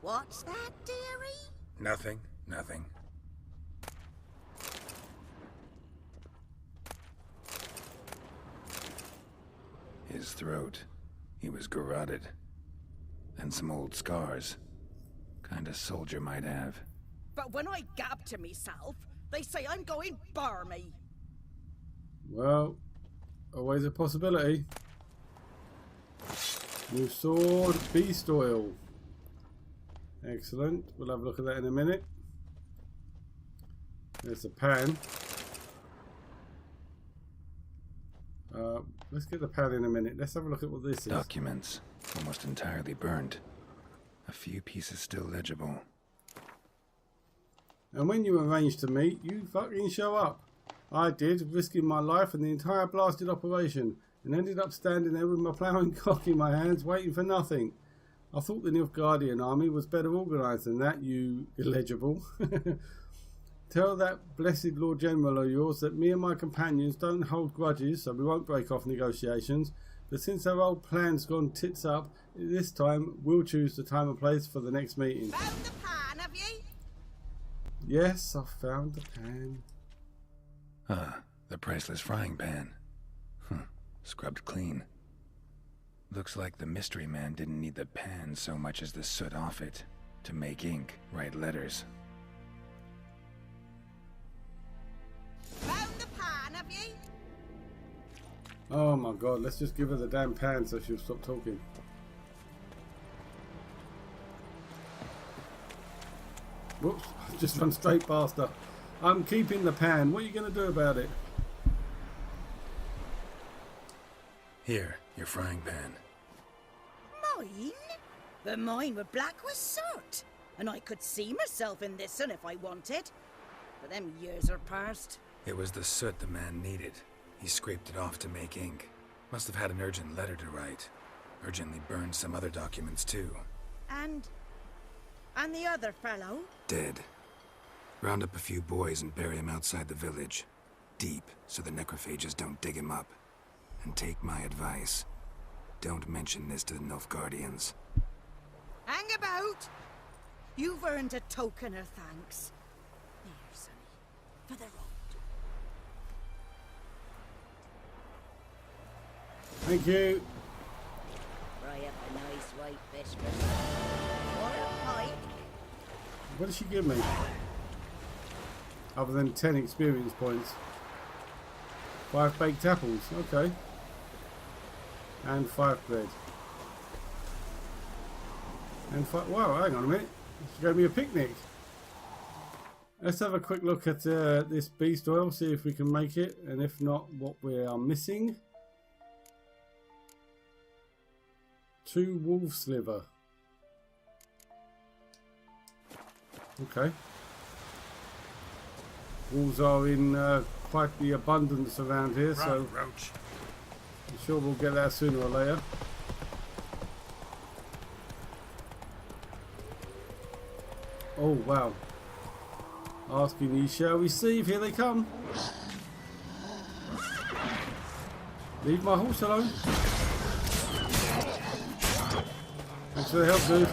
What's that, dearie? Nothing. His throat. He was garroted. And some old scars. Kinda soldier might have. But when I gab to myself, they say I'm going barmy. Well, always a possibility. New sword, beast oil. Excellent. We'll have a look at that in a minute. There's a pan. Let's get the pan in a minute. Let's have a look at what this is. Documents. Almost entirely burned. A few pieces still legible. And when you arranged to meet, you fucking show up. I did, risking my life and the entire blasted operation, and ended up standing there with my ploughing cock in my hands, waiting for nothing. I thought the Nilfgaardian army was better organised than that, you illegible. Tell that blessed Lord General of yours that me and my companions don't hold grudges, so we won't break off negotiations. But since our old plan's gone tits up, this time we'll choose the time and place for the next meeting. Found the pan, have you? Yes, I found the pan. Ah, the priceless frying pan. Scrubbed clean. Looks like the mystery man didn't need the pan so much as the soot off it to make ink, write letters. Found the pan, have you? Oh my god, let's just give her the damn pan so she'll stop talking. Whoops, I just run straight past her. I'm keeping the pan. What are you going to do about it? Here, your frying pan. Mine? But mine were black with soot. And I could see myself in this one if I wanted. But them years are past. It was the soot the man needed. He scraped it off to make ink. Must have had an urgent letter to write. Urgently burned some other documents too. And the other fellow? Dead. Round up a few boys and bury him outside the village. Deep, so the necrophages don't dig him up. And take my advice. Don't mention this to the Nilfgaardians. Hang about! You've earned a token of thanks. Here, sonny, for the road. Thank you. Fry up a nice white fish for me. Or a pike. What did she give me? Other than 10 experience points. 5 baked apples, okay. And 5 bread. And 5, wow, hang on a minute. She gave me a picnic. Let's have a quick look at this beast oil, see if we can make it. And if not, what we are missing. 2 wolf sliver. Okay. Wolves are in quite the abundance around here, so Roach. I'm sure we'll get that sooner or later. Oh wow. Asking ye shall receive, here they come. Leave my horse alone. Thanks for the help, dude.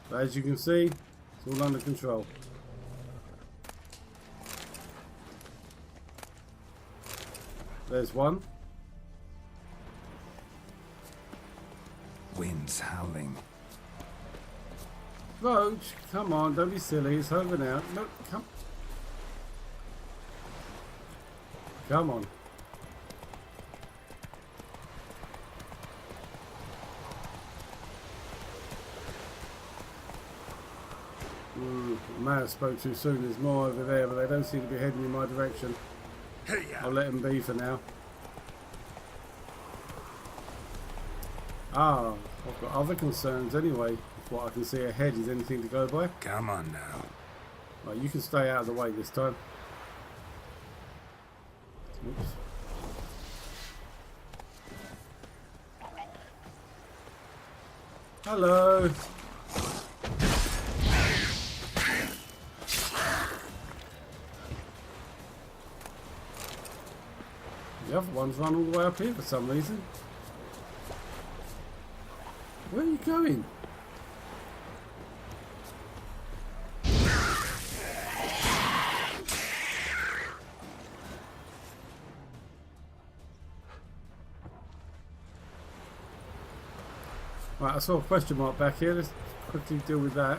But as you can see, it's all under control. There's one. Wind's howling. Roach, come on, don't be silly, it's over now. No, come. Come on. I may have spoke too soon, there's more over there, but they don't seem to be heading in my direction. I'll let them be for now. Ah, I've got other concerns anyway. If what I can see ahead is anything to go by. Come on now. Right, you can stay out of the way this time. Oops. Hello. The other one's run all the way up here for some reason. Where are you going? Right, I saw a question mark back here. Let's quickly deal with that.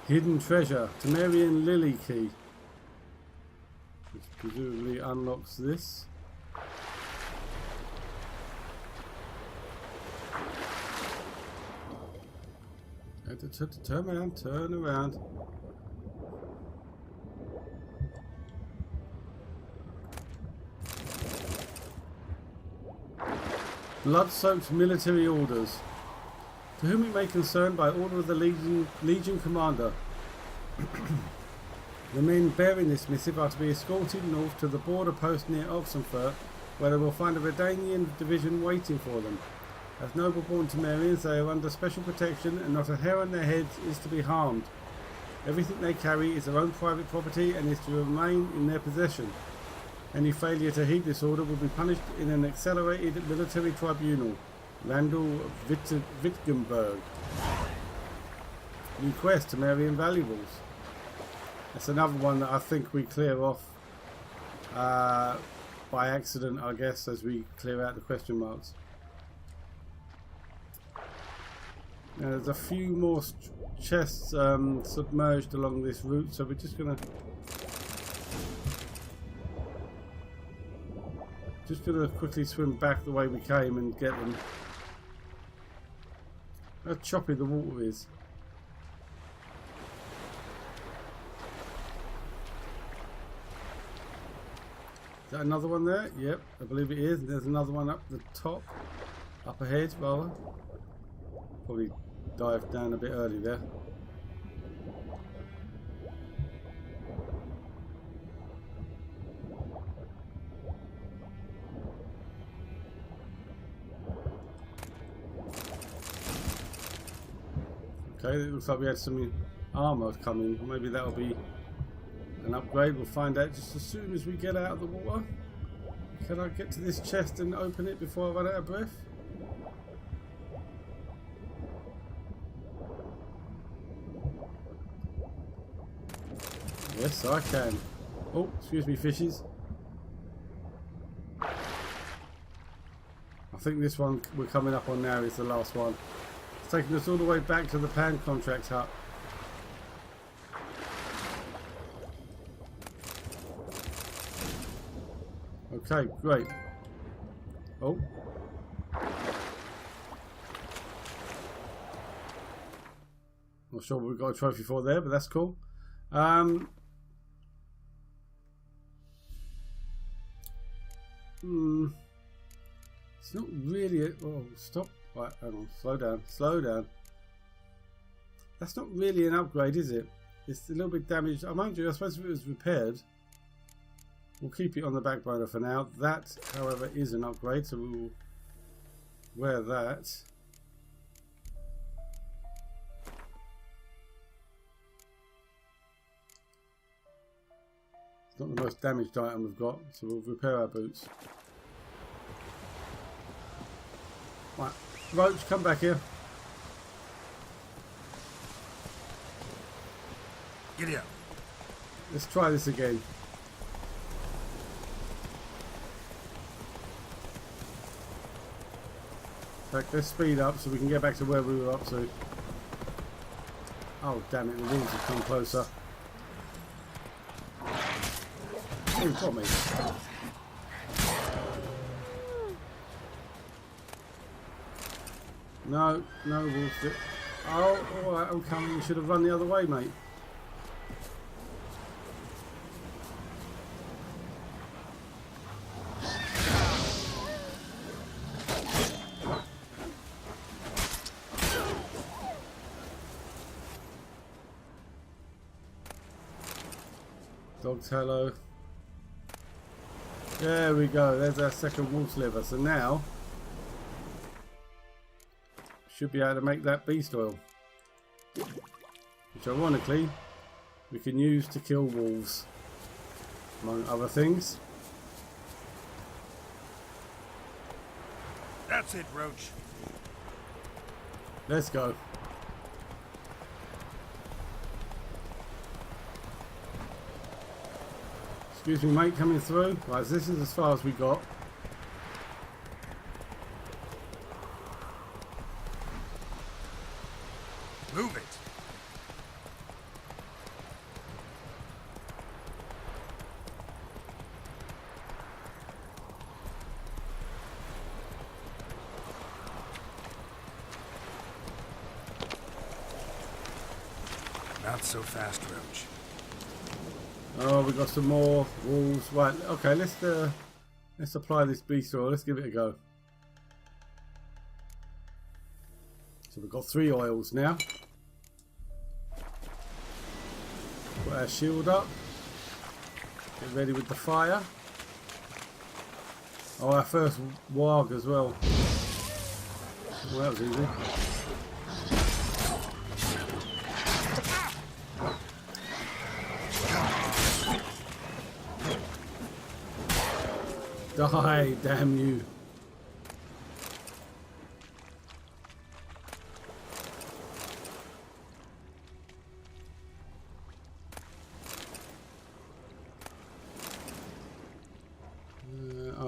Hidden treasure, Temerian Lily Key, which presumably unlocks this. Turn around. Blood-soaked military orders. To whom it may concern, by order of the Legion Commander. The men bearing this missive are to be escorted north to the border post near Oxenfurt, where they will find a Redanian division waiting for them. As noble-born Temerians, they are under special protection, and not a hair on their heads is to be harmed. Everything they carry is their own private property and is to remain in their possession. Any failure to heed this order will be punished in an accelerated military tribunal. Randall Wittgenberg. New quest to Marion Valuables. That's another one that I think we clear off by accident, I guess, as we clear out the question marks. Now there's a few more chests submerged along this route, so we're just gonna quickly swim back the way we came and get them. How choppy the water is. Is that another one there? Yep, I believe it is. There's another one up the top, up ahead rather. Probably dived down a bit early there. Okay, it looks like we had some armor coming. Maybe that'll be an upgrade. We'll find out just as soon as we get out of the water. Can I get to this chest and open it before I run out of breath? Yes, I can. Oh, excuse me, fishes. I think this one we're coming up on now is the last one. It's taking us all the way back to the Pan Contract hut. Okay, great. Oh. Not sure what we've got a trophy for there, but that's cool. It's not really a... Oh, stop. Right, hang on. Slow down. Slow down. That's not really an upgrade, is it? It's a little bit damaged. I mind you, I suppose if it was repaired... We'll keep it on the back burner for now. That, however, is an upgrade, so we'll wear that. It's not the most damaged item we've got, so we'll repair our boots. Right, Roach, come back here. Giddy up. Let's try this again. Let's speed up so we can get back to where we were up to. Oh damn it, the wolves have come closer. Oh, got me. No, no wolves. Oh, alright, I'm coming. You should have run the other way, mate. Dogs, hello. There we go. There's our second wolf's liver. So now should be able to make that beast oil, which ironically we can use to kill wolves, among other things. That's it, Roach. Let's go. Excuse me, mate, coming through. Right, so this is as far as we got. Move it. Not so fast, Roach. Oh, we got some more wolves. Right, okay, let's apply this beast oil. Let's give it a go. So we've got 3 oils now. Put our shield up. Get ready with the fire. Oh, our first warg as well. Well, that was easy. Die, damn you.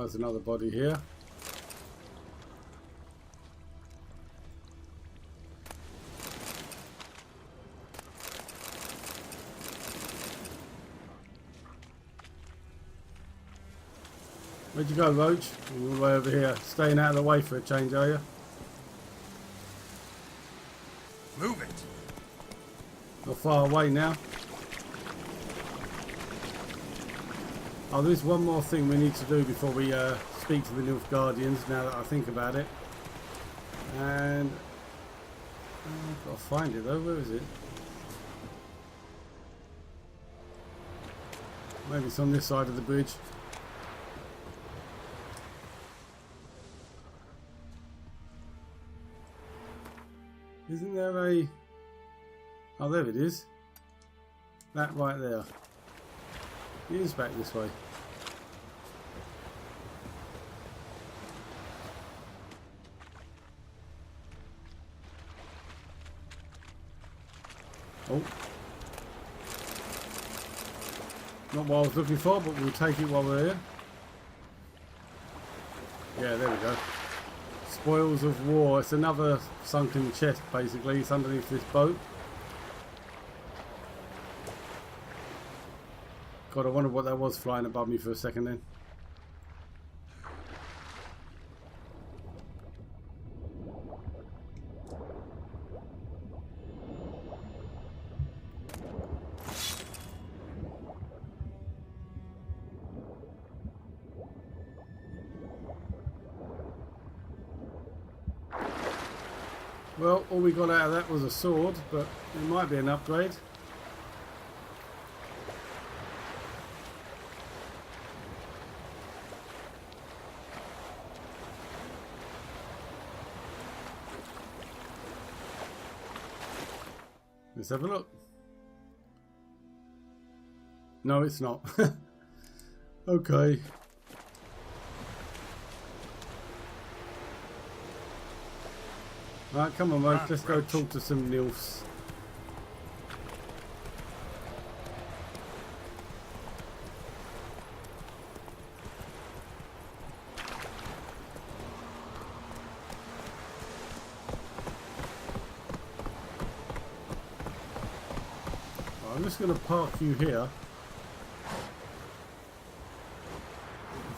there's another body here. Where'd you go, Roach? You're all the way over here. Staying out of the way for a change, are you? Move it. Not far away now. Oh, there's one more thing we need to do before we speak to the Nilf Guardians, now that I think about it. And I've got to find it though. Where is it? Maybe it's on this side of the bridge. Isn't there a... Oh, there it is. That right there. It is back this way. Oh. Not what I was looking for, but we'll take it while we're here. Yeah, there we go. Spoils of war. It's another sunken chest, basically. It's underneath this boat. God, I wonder what that was flying above me for a second then. Well, all we got out of that was a sword, but it might be an upgrade. Let's have a look. No, it's not. Okay. Right, come on, mate. Let's go talk to some nilfs. I'm just going to park you here.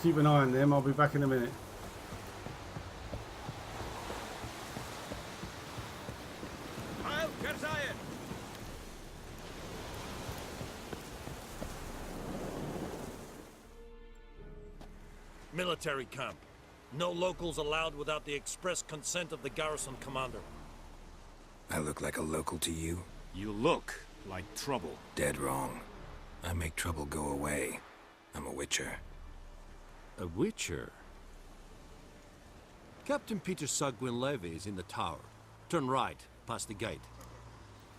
Keep an eye on them. I'll be back in a minute. Military camp. No locals allowed without the express consent of the garrison commander. I look like a local to you? You look like trouble. Dead wrong. I make trouble go away. I'm a witcher. A witcher? Captain Peter Sagwin Levy is in the tower. Turn right, past the gate.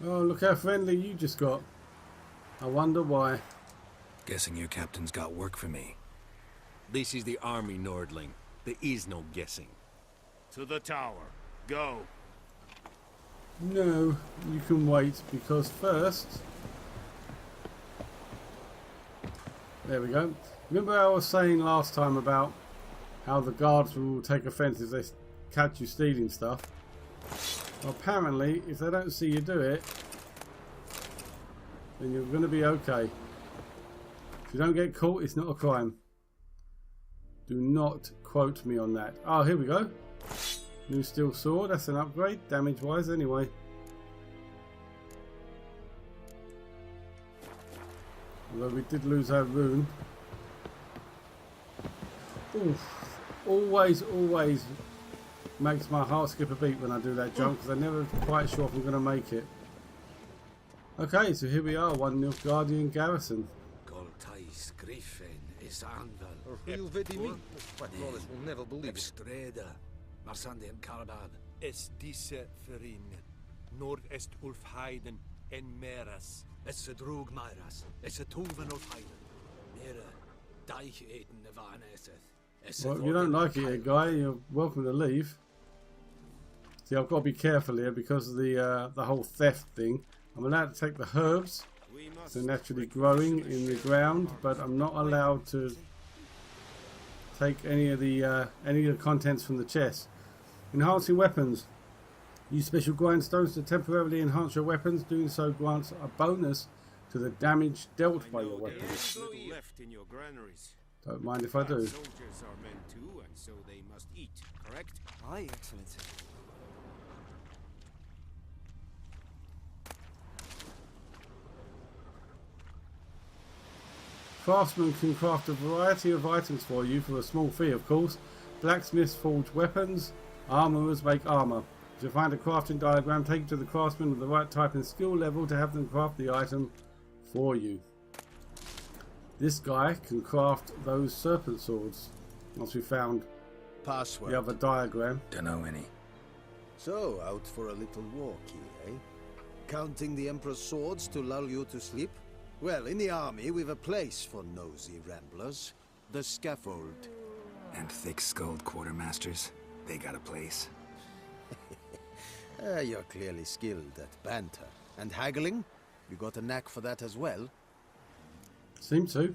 Oh, look how friendly you just got. I wonder why. Guessing your captain's got work for me. This is the army, Nordling. There is no guessing. To the tower. Go. No, you can wait, because first... There we go. Remember I was saying last time about how the guards will take offence if they catch you stealing stuff? Well, apparently, if they don't see you do it, then you're going to be okay. If you don't get caught, it's not a crime. Do not quote me on that. Oh, here we go. New steel sword. That's an upgrade, damage-wise, anyway. Although we did lose our rune. Oof. Always makes my heart skip a beat when I do that jump, because I'm never quite sure if I'm going to make it. Okay, so here we are, one Nilfgaardian garrison. Griffin is anvil. Heel vidi me. Flawless will never believe it. Streda, Marsandi and Carbad. Es disse verin. Nord est Ulf Heiden en Meras. Es a drug Myras. Es a Tuven of Heiden. Mera, Deich eten Nevaneseth. Well, if you don't like it here, guy, you're welcome to leave. See, I've got to be careful here because of the whole theft thing. I'm allowed to take the herbs. They're naturally growing in the ground, but I'm not allowed to take any of the contents from the chest. Enhancing weapons. Use special grindstones to temporarily enhance your weapons. Doing so grants a bonus to the damage dealt by your weapons. Left in your granaries. Don't mind if I do. Soldiers are men too, and so they must eat, correct? Aye, Excellency. Craftsmen can craft a variety of items for you for a small fee, of course. Blacksmiths forge weapons. Armourers make armour. If you find a crafting diagram, take it to the craftsman with the right type and skill level to have them craft the item for you. This guy can craft those serpent swords. Once we found Password. the other diagram. Don't know any. So, out for a little walk here, eh? Counting the Emperor's swords to lull you to sleep? Well, in the army, we've a place for nosy ramblers. The scaffold. And thick-skulled quartermasters. They got a place. You're clearly skilled at banter. And haggling? You got a knack for that as well? Seem to.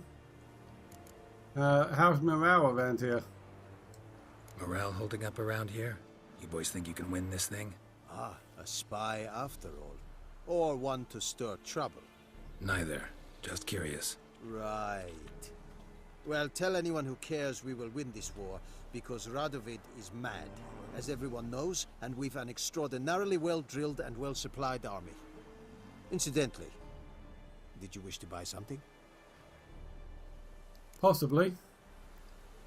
How's morale around here? Morale holding up around here? You boys think you can win this thing? Ah, a spy after all. Or one to stir trouble. Neither. Just curious. Right. Well, tell anyone who cares we will win this war, because Radovid is mad, as everyone knows, and we've an extraordinarily well-drilled and well-supplied army. Incidentally, did you wish to buy something? Possibly.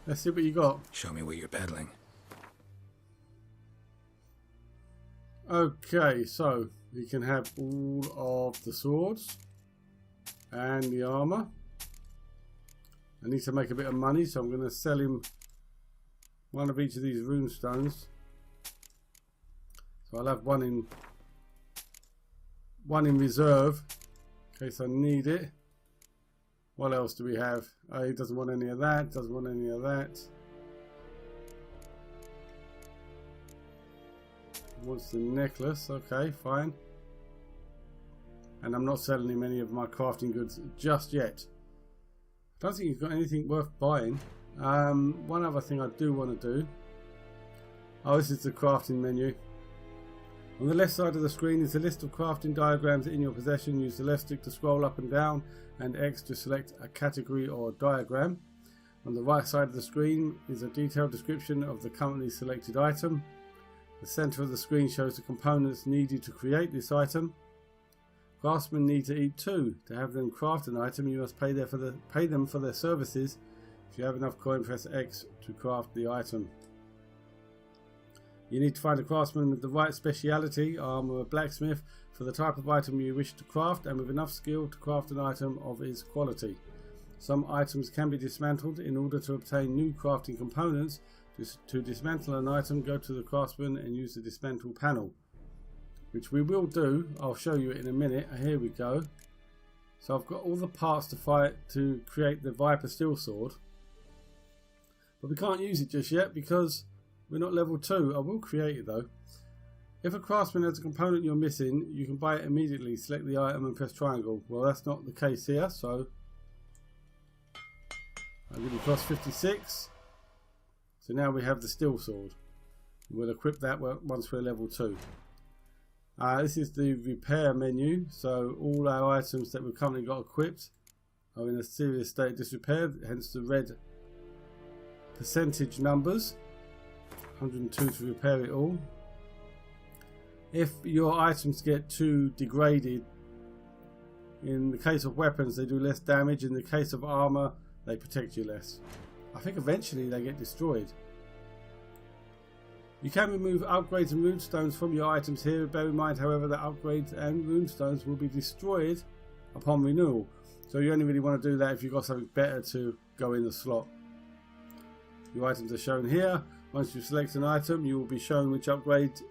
Let's see what you got. Show me what you're peddling. Okay, so we can have all of the swords and the armor. I need to make a bit of money, so I'm going to sell him one of each of these rune stones. So I'll have one in reserve in case I need it. What else do we have? Oh, he doesn't want any of that, doesn't want any of that. Wants the necklace, okay, fine. And I'm not selling him any of my crafting goods just yet. I don't think he's got anything worth buying. One other thing I do want to do. Oh, this is the crafting menu. On the left side of the screen is a list of crafting diagrams in your possession. Use the left stick to scroll up and down and X to select a category or diagram. On the right side of the screen is a detailed description of the currently selected item. The center of the screen shows the components needed to create this item. Craftsmen need to eat too. To have them craft an item, you must pay them for their services. If you have enough coin, press X to craft the item. You need to find a craftsman with the right speciality, armor or blacksmith, for the type of item you wish to craft and with enough skill to craft an item of its quality. Some items can be dismantled. In order to obtain new crafting components, to dismantle an item, go to the craftsman and use the dismantle panel, which we will do. I'll show you it in a minute. Here we go. So I've got all the parts to create the Viper Steel Sword, but we can't use it just yet because we're not level 2. I will create it though. If a craftsman has a component you're missing, you can buy it immediately. Select the item and press triangle. Well, that's not the case here, so I'll give you cost 56. So now we have the steel sword. We'll equip that once we're level 2. This is the repair menu, so all our items that we've currently got equipped are in a serious state of disrepair, hence the red percentage numbers. 102 to repair it all. If your items get too degraded, in the case of weapons they do less damage, in the case of armor they protect you less. I think eventually they get destroyed. You can remove upgrades and runestones from your items here. Bear in mind, however, that upgrades and runestones will be destroyed upon renewal. So you only really want to do that if you've got something better to go in the slot. Your items are shown here. Once you select an item, you will be shown which upgrade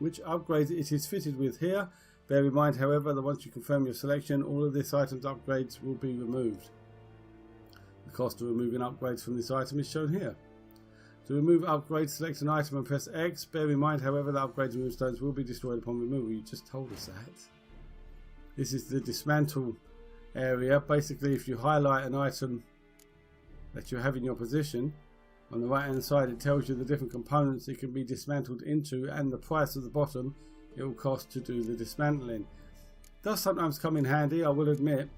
it is fitted with here. Bear in mind, however, that once you confirm your selection, all of this item's upgrades will be removed. The cost of removing upgrades from this item is shown here. To remove upgrades, select an item and press X. Bear in mind, however, that upgrades and runestones will be destroyed upon removal. You just told us that. This is the dismantle area. Basically, if you highlight an item that you have in your position, On the right hand side it tells you the different components it can be dismantled into and the price at the bottom it will cost to do the dismantling. Does sometimes come in handy, I will admit,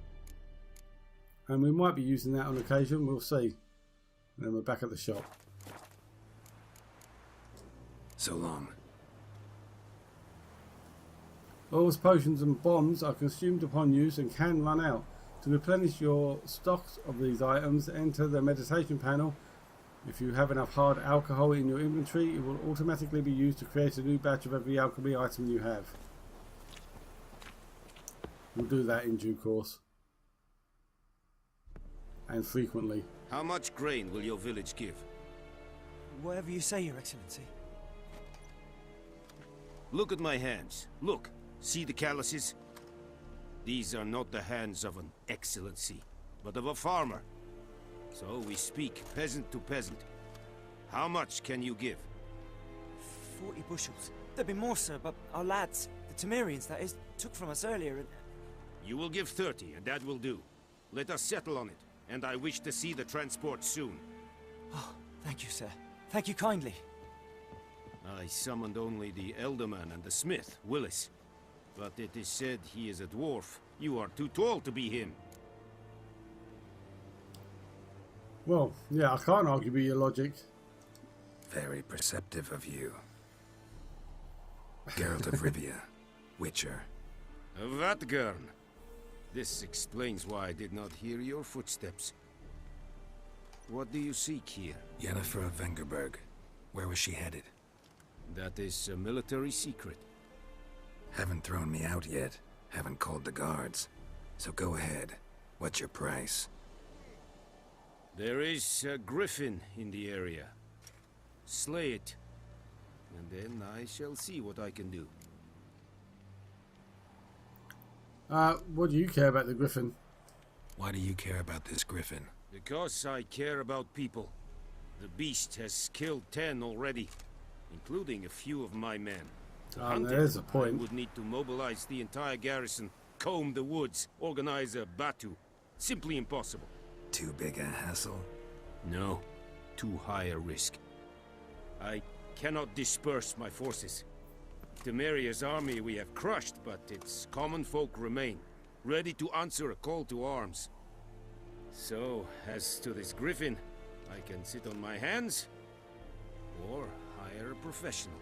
and we might be using that on occasion, we'll see. And then we're back at the shop. So long. Oils, potions and bombs are consumed upon use and can run out. To replenish your stocks of these items, enter the meditation panel. If you have enough hard alcohol in your inventory, it will automatically be used to create a new batch of every alchemy item you have. We'll do that in due course. And frequently. How much grain will your village give? Whatever you say, Your Excellency. Look at my hands. Look. See the calluses? These are not the hands of an excellency, but of a farmer. So we speak peasant to peasant. How much can you give? 40 bushels. There'd be more, sir, but our lads, the Temerians, that is, took from us earlier and... You will give 30, and that will do. Let us settle on it, and I wish to see the transport soon. Oh, thank you, sir. Thank you kindly. I summoned only the Elderman and the smith, Willis. But it is said he is a dwarf. You are too tall to be him. Well, yeah, I can't argue with your logic. Very perceptive of you. Geralt of Rivia, Witcher. Vatgern. This explains why I did not hear your footsteps. What do you seek here? Yennefer of Vengerberg. Where was she headed? That is a military secret. Haven't thrown me out yet. Haven't called the guards. So go ahead. What's your price? There is a griffin in the area. Slay it. And then I shall see what I can do. What do you care about the griffin? Why do you care about this griffin? Because I care about people. The beast has killed 10 already, including a few of my men. There's a point. I would need to mobilize the entire garrison, comb the woods, organize a batu. Simply impossible. Too big a hassle? No. Too high a risk. I cannot disperse my forces. Temeria's army we have crushed, but its common folk remain, ready to answer a call to arms. So, as to this griffin, I can sit on my hands, or hire a professional.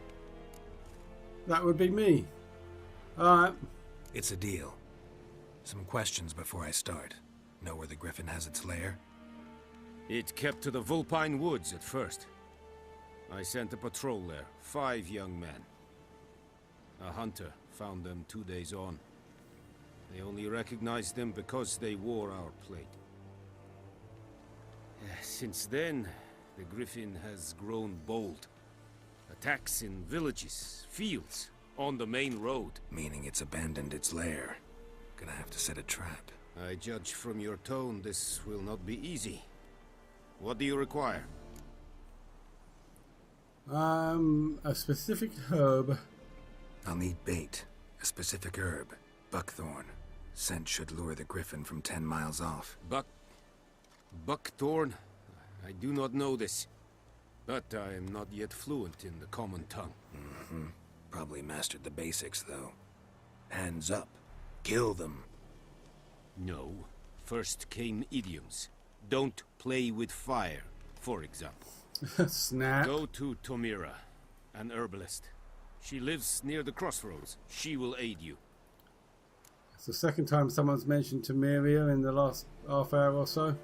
That would be me. Alright. It's a deal. Some questions before I start. Know where the griffin has its lair? It kept to the Vulpine Woods at first. I sent a patrol there, 5 young men. A hunter found them 2 days on. They only recognized them because they wore our plate. Since then, the griffin has grown bold. Attacks in villages, fields, on the main road. Meaning it's abandoned its lair. Gonna have to set a trap. I judge from your tone this will not be easy. What do you require? A specific herb. I'll need bait. A specific herb. Buckthorn. Scent should lure the griffin from 10 miles off. Buckthorn? I do not know this. But I am not yet fluent in the common tongue. Probably mastered the basics, though. Hands up. Kill them. No. First came idioms. Don't play with fire, for example. Snap. Go to Tomira, an herbalist. She lives near the crossroads. She will aid you. It's the second time someone's mentioned Temeria in the last half hour or so.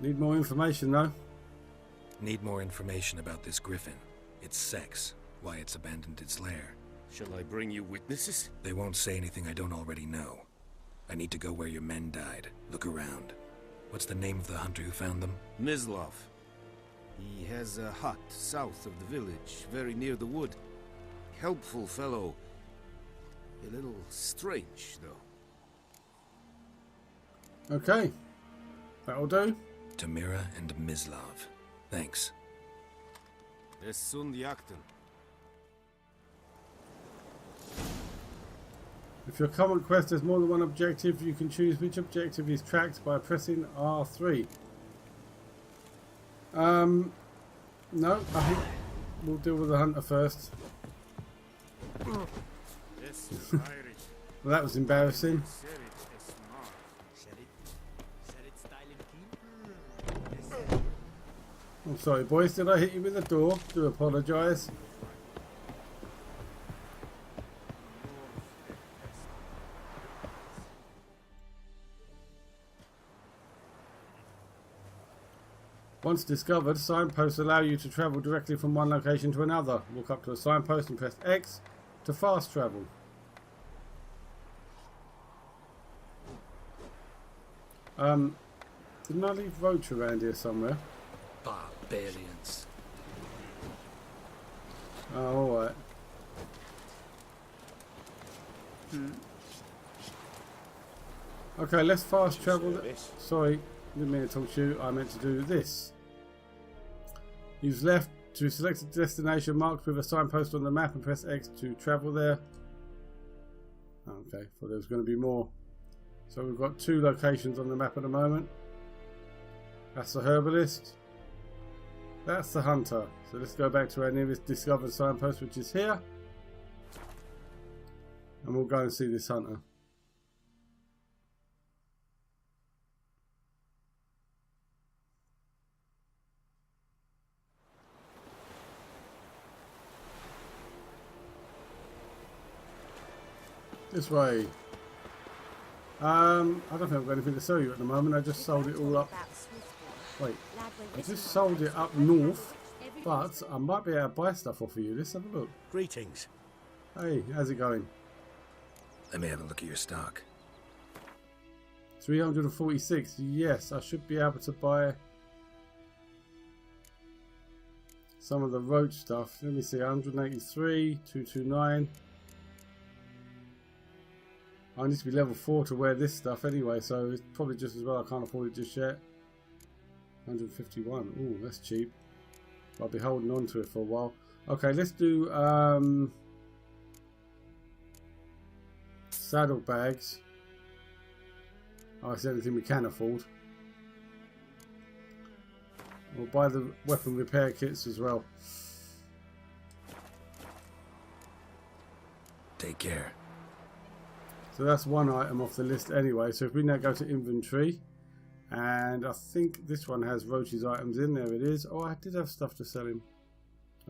Need more information, though. Need more information about this griffin. Its sex. Why it's abandoned its lair. Shall I bring you witnesses? They won't say anything I don't already know. I need to go where your men died. Look around. What's the name of the hunter who found them? Mislav. He has a hut south of the village, very near the wood. Helpful fellow. A little strange, though. Okay. That'll do. Tomira and Mislav. Thanks. Es sunt jakten. If your current quest has more than one objective, you can choose which objective is tracked by pressing R3. No, I think we'll deal with the hunter first. Well, that was embarrassing. I'm sorry, boys. Did I hit you with the door? Do apologise. Once discovered, signposts allow you to travel directly from one location to another. Walk up to a signpost and press X to fast travel. Didn't I leave roach around here somewhere? Barbarians. Oh, alright. Okay, let's fast travel. Sorry, didn't mean to talk to you. I meant to do this. Use left to select a destination marked with a signpost on the map and press X to travel there. Okay, thought there was going to be more. So we've got 2 locations on the map at the moment. That's the herbalist. That's the hunter. So let's go back to our nearest discovered signpost, which is here. And we'll go and see this hunter. This way. I don't think I've got anything to sell you at the moment. I just sold it all up. Wait, I just sold it up north, but I might be able to buy stuff off of you. Let's have a look. Greetings. Hey, how's it going? Let me have a look at your stock. 346. Yes, I should be able to buy some of the roach stuff. Let me see, 183, 229. I need to be level 4 to wear this stuff anyway, so it's probably just as well I can't afford it just yet. 151. Ooh, that's cheap. I'll be holding on to it for a while. Okay, let's do saddlebags. Oh, it's anything we can afford. We'll buy the weapon repair kits as well. Take care. So that's one item off the list anyway. So if we now go to inventory, and I think this one has Roach's items in there. It is. Oh, I did have stuff to sell him.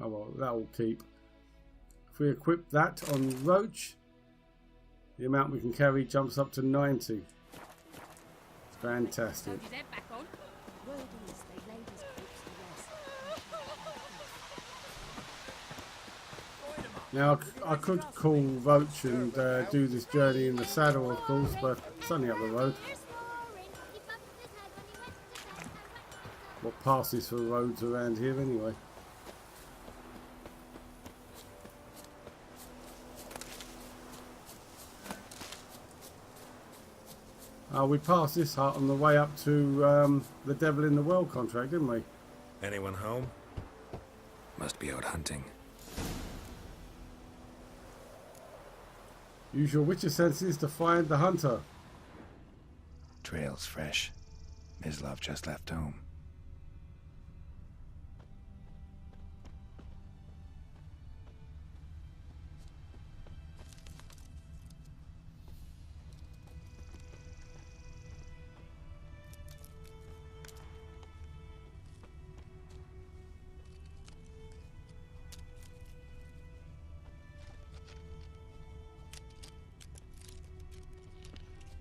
Oh well, that will keep. If we equip that on Roach, the amount we can carry jumps up to 90. Fantastic. Now I could call Roach and do this journey in the saddle, of course, but it's only up the road. What passes for roads around here anyway? We passed this hut on the way up to the Devil in the Well contract, didn't we? Anyone home? Must be out hunting. Use your witcher senses to find the hunter. Trail's fresh. Mislav just left home.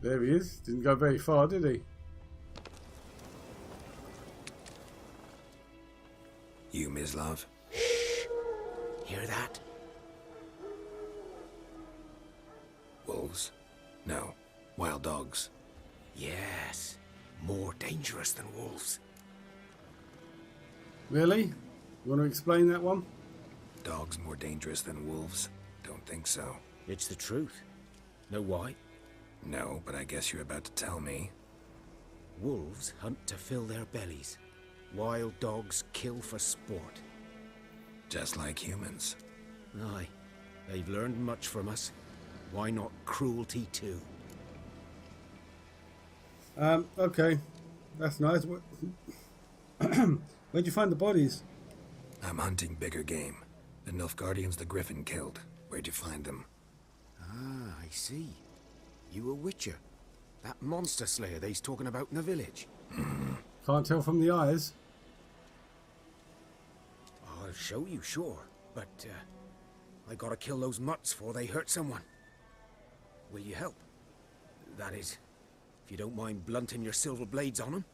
There he is. Didn't go very far, did he? You, Mislav? Hear that? Wolves? No. Wild dogs. Yes. More dangerous than wolves. Really? You want to explain that one? Dogs more dangerous than wolves? Don't think so. It's the truth. Know why? No, but I guess you're about to tell me. Wolves hunt to fill their bellies. Wild dogs kill for sport. Just like humans. Aye. They've learned much from us. Why not cruelty too? Okay. That's nice. Where'd you find the bodies? I'm hunting bigger game. The Nilfgaardians the Griffin killed. Where'd you find them? Ah, I see. You a witcher. That monster slayer they's talking about in the village. Can't tell from the eyes. I'll show you, sure. But, I gotta kill those mutts before they hurt someone. Will you help? That is, if you don't mind blunting your silver blades on them.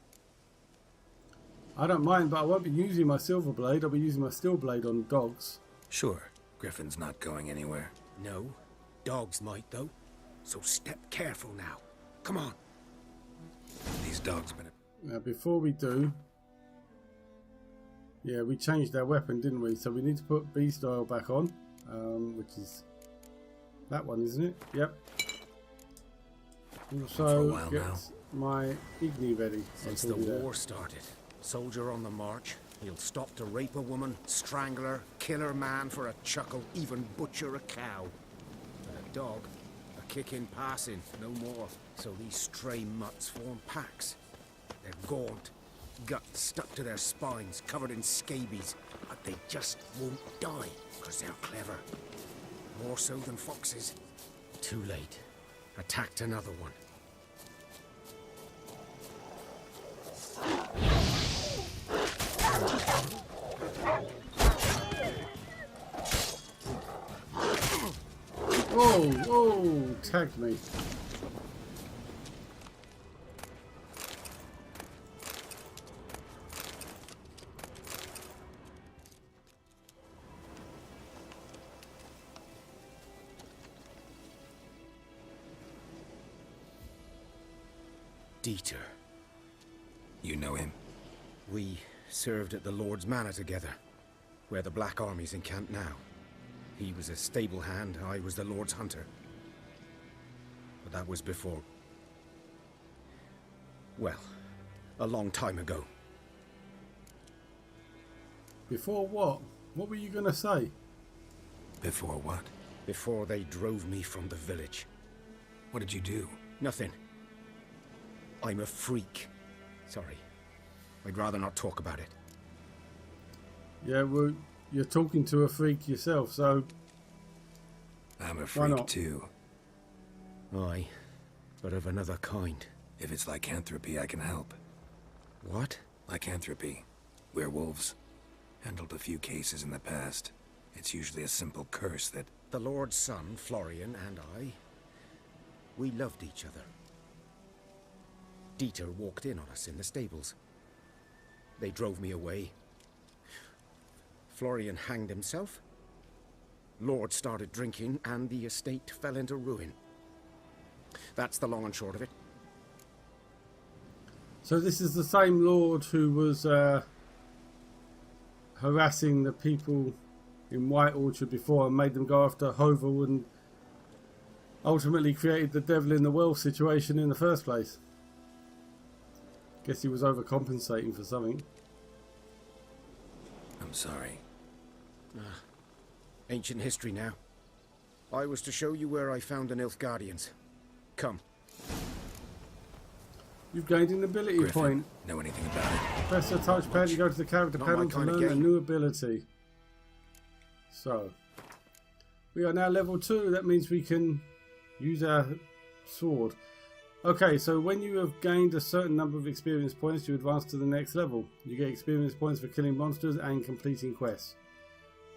I don't mind, but I won't be using my silver blade. I'll be using my steel blade on dogs. Sure. Griffin's not going anywhere. No. Dogs might, though. So step careful now. Come on. These dogs been... Now, before we do... Yeah, we changed our weapon, didn't we? So we need to put beast oil back on. Which is... that one, isn't it? Yep. Also, get my Igni ready. Since the war started, soldier on the march, he'll stop to rape a woman, strangle her, kill her man for a chuckle, even butcher a cow. But a dog, a kick in passing, no more. So these stray mutts form packs. They're gaunt, guts stuck to their spines, covered in scabies, but they just won't die, because they're clever. More so than foxes. Too late. Attacked another one. Oh, tagged me. Dieter. You know him? We served at the Lord's Manor together, where the Black Army's encamped now. He was a stable hand, I was the Lord's hunter. But that was before... well, a long time ago. Before what? What were you going to say? Before what? Before they drove me from the village. What did you do? Nothing. I'm a freak. Sorry. I'd rather not talk about it. Yeah, well, you're talking to a freak yourself, so... I'm a freak too. Aye, but of another kind. If it's lycanthropy, I can help. What? Lycanthropy. Werewolves. Handled a few cases in the past. It's usually a simple curse that... The Lord's son, Florian, and I... we loved each other. Dieter walked in on us in the stables. They drove me away. Florian hanged himself. Lord started drinking, and the estate fell into ruin. That's the long and short of it. So this is the same Lord who was harassing the people in White Orchard before and made them go after Hovel and ultimately created the devil in the well situation in the first place. Guess he was overcompensating for something. I'm sorry. Ancient history now. I was to show you where I found the Nilfgaardians. Come. You've gained an ability Griffin, point. Know anything about it? Press the touchpad to go to the character panel to learn a new ability. So, we are now level 2. That means we can use our sword. Okay, so when you have gained a certain number of experience points, you advance to the next level. You get experience points for killing monsters and completing quests.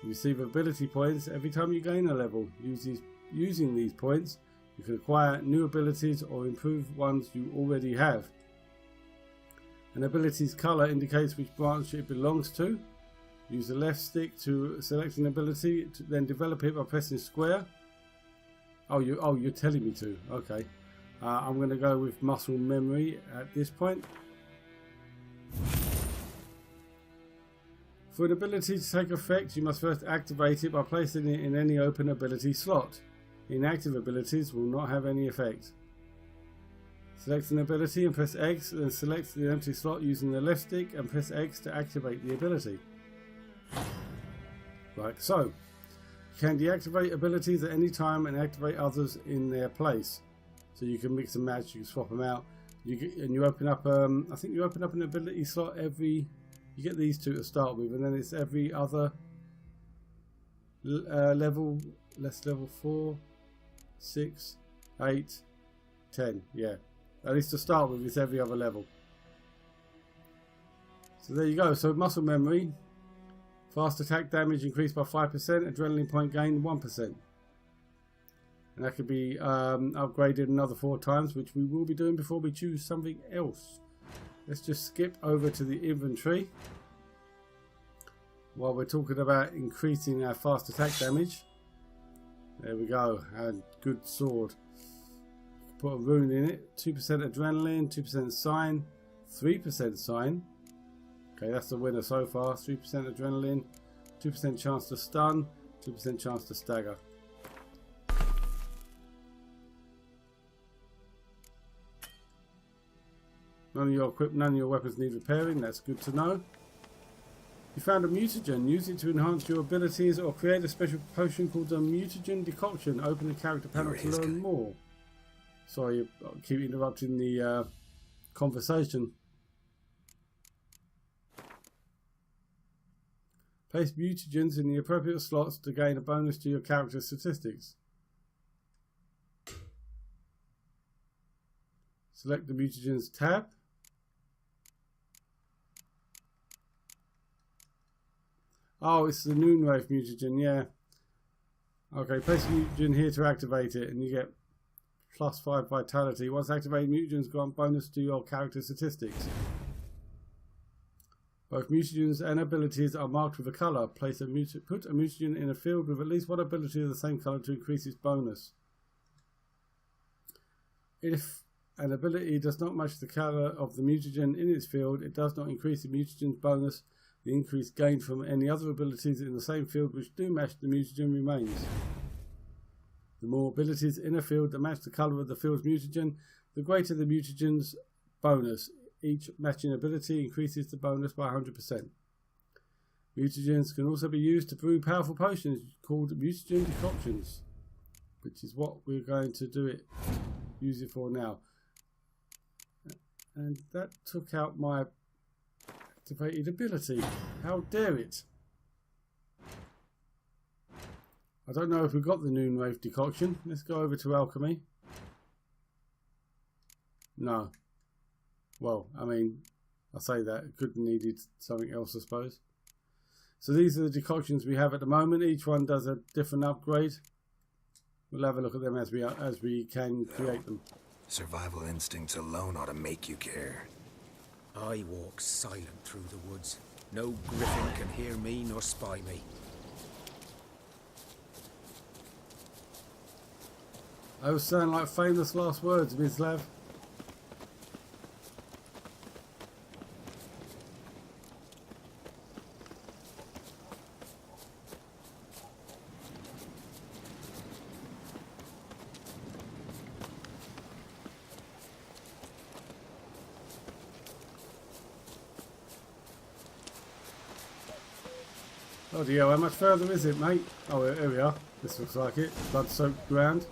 You receive ability points every time you gain a level. Using these points, you can acquire new abilities or improve ones you already have. An ability's colour indicates which branch it belongs to. Use the left stick to select an ability, to then develop it by pressing square. Oh, you're telling me to. Okay. I'm going to go with muscle memory at this point. For an ability to take effect, you must first activate it by placing it in any open ability slot. Inactive abilities will not have any effect. Select an ability and press X, then select the empty slot using the left stick and press X to activate the ability. Like so. You can deactivate abilities at any time and activate others in their place. So you can mix and match, you can swap them out. You open up, I think you open up an ability slot every You get these two to start with, and then it's every other level. Less level 4, 6, 8, 10. Yeah, at least to start with, it's every other level. So there you go. So muscle memory, fast attack damage increased by 5%, adrenaline point gain 1%. And that could be upgraded another 4 times, which we will be doing before we choose something else. Let's just skip over to the inventory while we're talking about increasing our fast attack damage. There we go, and good sword. Put a rune in it. 2% adrenaline, 2% sign, 3% sign. Okay, that's the winner so far. 3% adrenaline, 2% chance to stun, 2% chance to stagger. None of your weapons need repairing. That's good to know. You found a mutagen. Use it to enhance your abilities or create a special potion called the mutagen decoction. Open the character panel to learn more. Sorry, I keep interrupting the conversation. Place mutagens in the appropriate slots to gain a bonus to your character statistics. Select the mutagens tab. Oh, it's the Jonnyraffs mutagen, yeah. Okay, place mutagen here to activate it, and you get +5 vitality. Once activated, mutagens grant bonus to your character statistics. Both mutagens and abilities are marked with a colour. Put a mutagen in a field with at least one ability of the same colour to increase its bonus. If an ability does not match the colour of the mutagen in its field, it does not increase the mutagen's bonus. The increase gained from any other abilities in the same field which do match the mutagen remains. The more abilities in a field that match the colour of the field's mutagen, the greater the mutagen's bonus. Each matching ability increases the bonus by 100%. Mutagens can also be used to brew powerful potions called mutagen decoctions, which is what we're going to use it for now. And that took out my activated ability. How dare it? I don't know if we've got the Jonnyraffs decoction. Let's go over to alchemy. No. Well, I mean, I say that. It could have needed something else, I suppose. So these are the decoctions we have at the moment. Each one does a different upgrade. We'll have a look at them as we can create them. Survival instincts alone ought to make you care. I walk silent through the woods. No griffin can hear me nor spy me. Those sound like famous last words, Mislav. Oh dear, how much further is it, mate? Oh, here we are. This looks like it. Blood-soaked ground.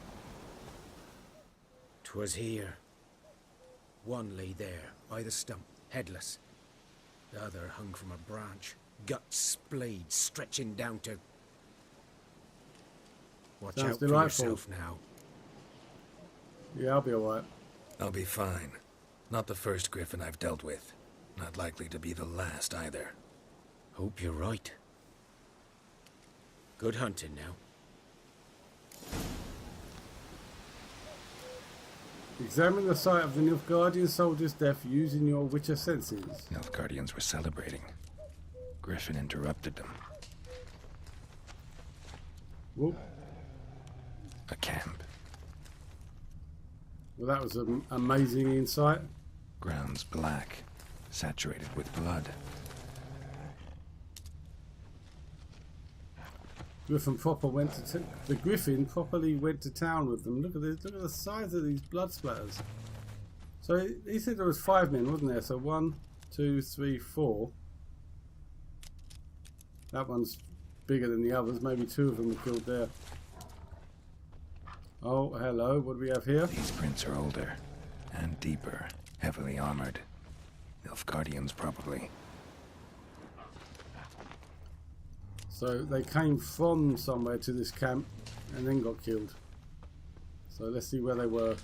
'Twas here. One lay there, by the stump, headless. The other hung from a branch, guts splayed, stretching down to... Watch Sounds out for delightful. yourself now. Yeah, I'll be alright. I'll be fine. Not the first griffin I've dealt with. Not likely to be the last either. Hope you're right. Good hunting now. Examine the site of the Nilfgaardian soldier's death using your Witcher senses. Nilfgaardians were celebrating. Griffin interrupted them. Whoop. A camp. Well, that was an amazing insight. Grounds black, saturated with blood. The Griffin properly went to town with them. Look at this. Look at the size of these blood splatters. So he said there was 5 men, wasn't there? So 1, 2, 3, 4. That one's bigger than the others. Maybe 2 of them were killed there. Oh, hello. What do we have here? These prints are older and deeper, heavily armored. Nilfgaardians, probably. So they came from somewhere to this camp and then got killed. So let's see where they were.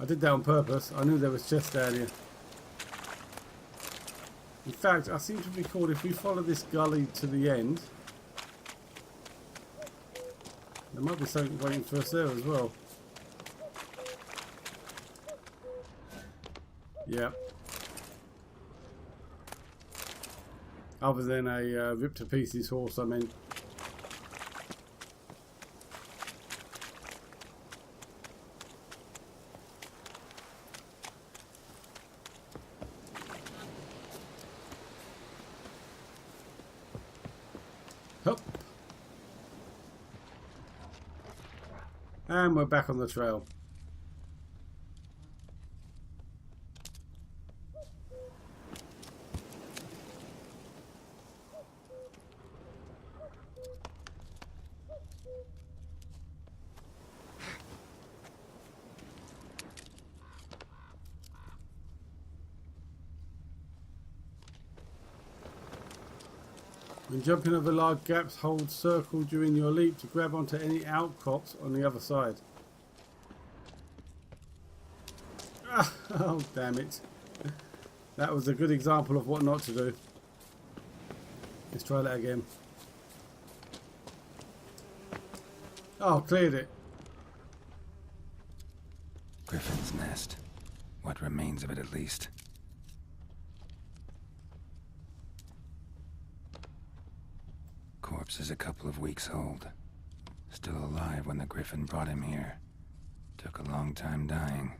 I did that on purpose. I knew there was chests down here. In fact, I seem to recall if we follow this gully to the end, there might be something waiting for us there as well. Yeah. Other than a ripped to pieces horse, I mean. Hup. And we're back on the trail. When jumping over large gaps, hold circle during your leap to grab onto any outcrops on the other side. Ah, oh, damn it. That was a good example of what not to do. Let's try that again. Oh, cleared it. Griffin's nest. What remains of it, at least. Corpse is a couple of weeks old. Still alive when the griffin brought him here. Took a long time dying.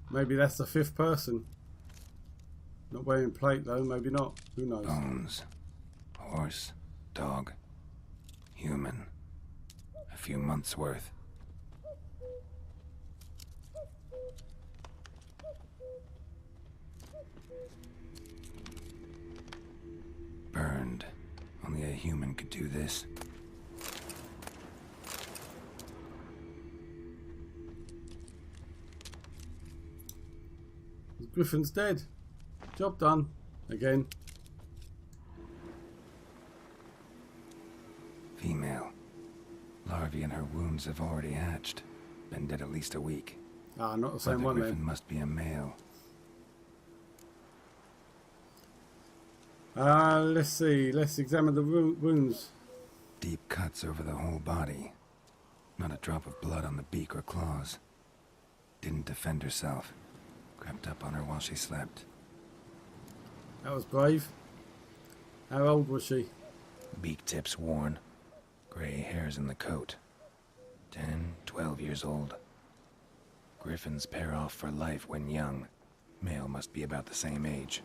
Maybe that's the fifth person. Not wearing plate though, maybe not. Who knows? Bones. Horse. Dog. Human. A few months' worth. Burned. Only a human could do this. The griffin's dead. Job done. Again. Female. Larvae in her wounds have already hatched. Been dead at least a week. Ah, not the same the one griffin then. must be a male. Let's see. Let's examine the wounds. Deep cuts over the whole body. Not a drop of blood on the beak or claws. Didn't defend herself. Crept up on her while she slept. That was brave. How old was she? Beak tips worn. Gray hairs in the coat. 10, 12 years old. Griffins pair off for life when young. Male must be about the same age.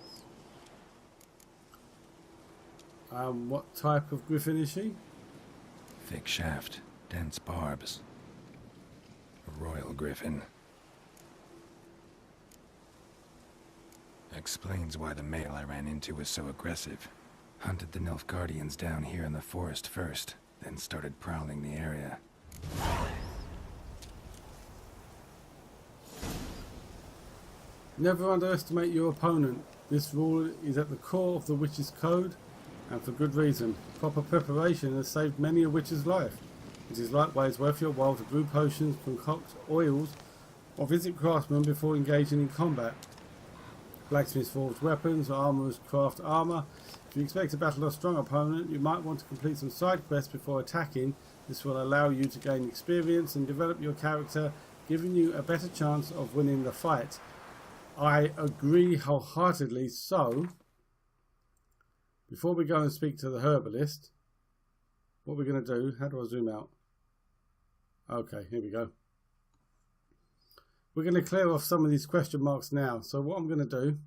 What type of griffin is she? Thick shaft, dense barbs. A royal griffin. Explains why the male I ran into was so aggressive. Hunted the Nilfgaardians down here in the forest first, then started prowling the area. Never underestimate your opponent. This rule is at the core of the witch's code, and for good reason. Proper preparation has saved many a witch's life. It is likewise worth your while to brew potions, concoct oils, or visit craftsmen before engaging in combat. Blacksmiths forge weapons, armourers craft armour. If you expect to battle a strong opponent, you might want to complete some side quests before attacking. This will allow you to gain experience and develop your character, giving you a better chance of winning the fight. I agree wholeheartedly. So, before we go and speak to the herbalist, what we're going to do, how do I zoom out? Okay, here we go. We're going to clear off some of these question marks now. So what I'm going to do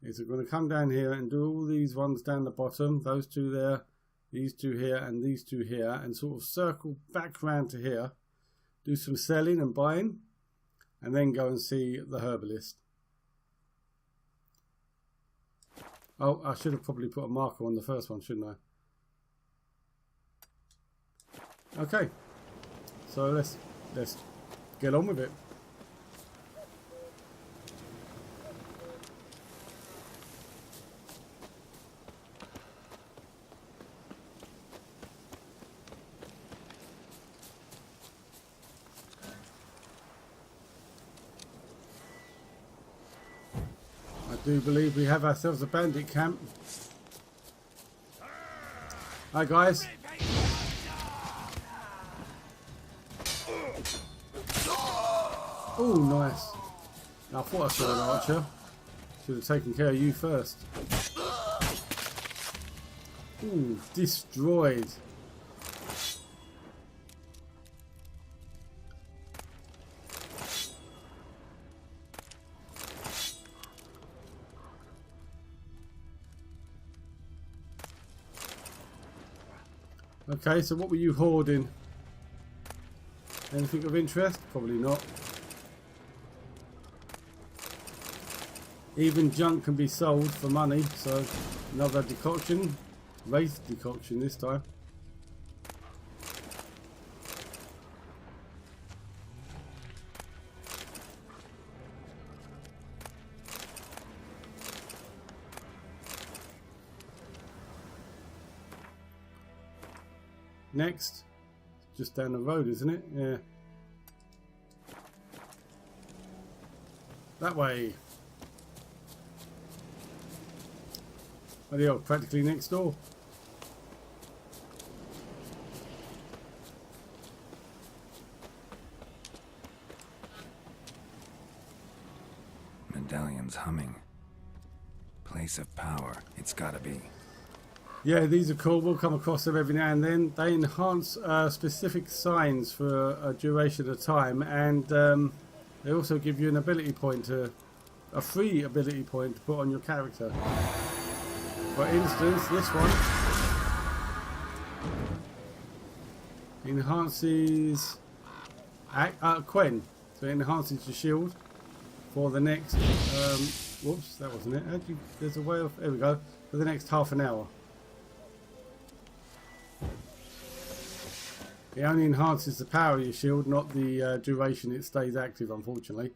is I'm going to come down here and do all these ones down the bottom, those two there, these two here and these two here, and sort of circle back round to here, do some selling and buying, and then go and see the herbalist. Oh, I should have probably put a marker on the first one, shouldn't I? Okay, so let's get on with it. do believe we have ourselves a bandit camp. Hi guys. Oh, nice. I thought I saw an archer. Should have taken care of you first. Ooh, destroyed. Okay, so what were you hoarding? Anything of interest? Probably not. Even junk can be sold for money, so another decoction. Wraith decoction this time. Next, just down the road, isn't it? Yeah. That way. Bloody hell, practically next door. Medallion's humming. Place of power, it's gotta be. Yeah, these are cool. We'll come across them every now and then. They enhance specific signs for a duration of time, and they also give you an ability point, a free ability point to put on your character. For instance, this one enhances Quen, so it enhances your shield for the next. Whoops, that wasn't it. There's a way of. There we go. For the next half an hour. It only enhances the power of your shield, not the duration it stays active, unfortunately.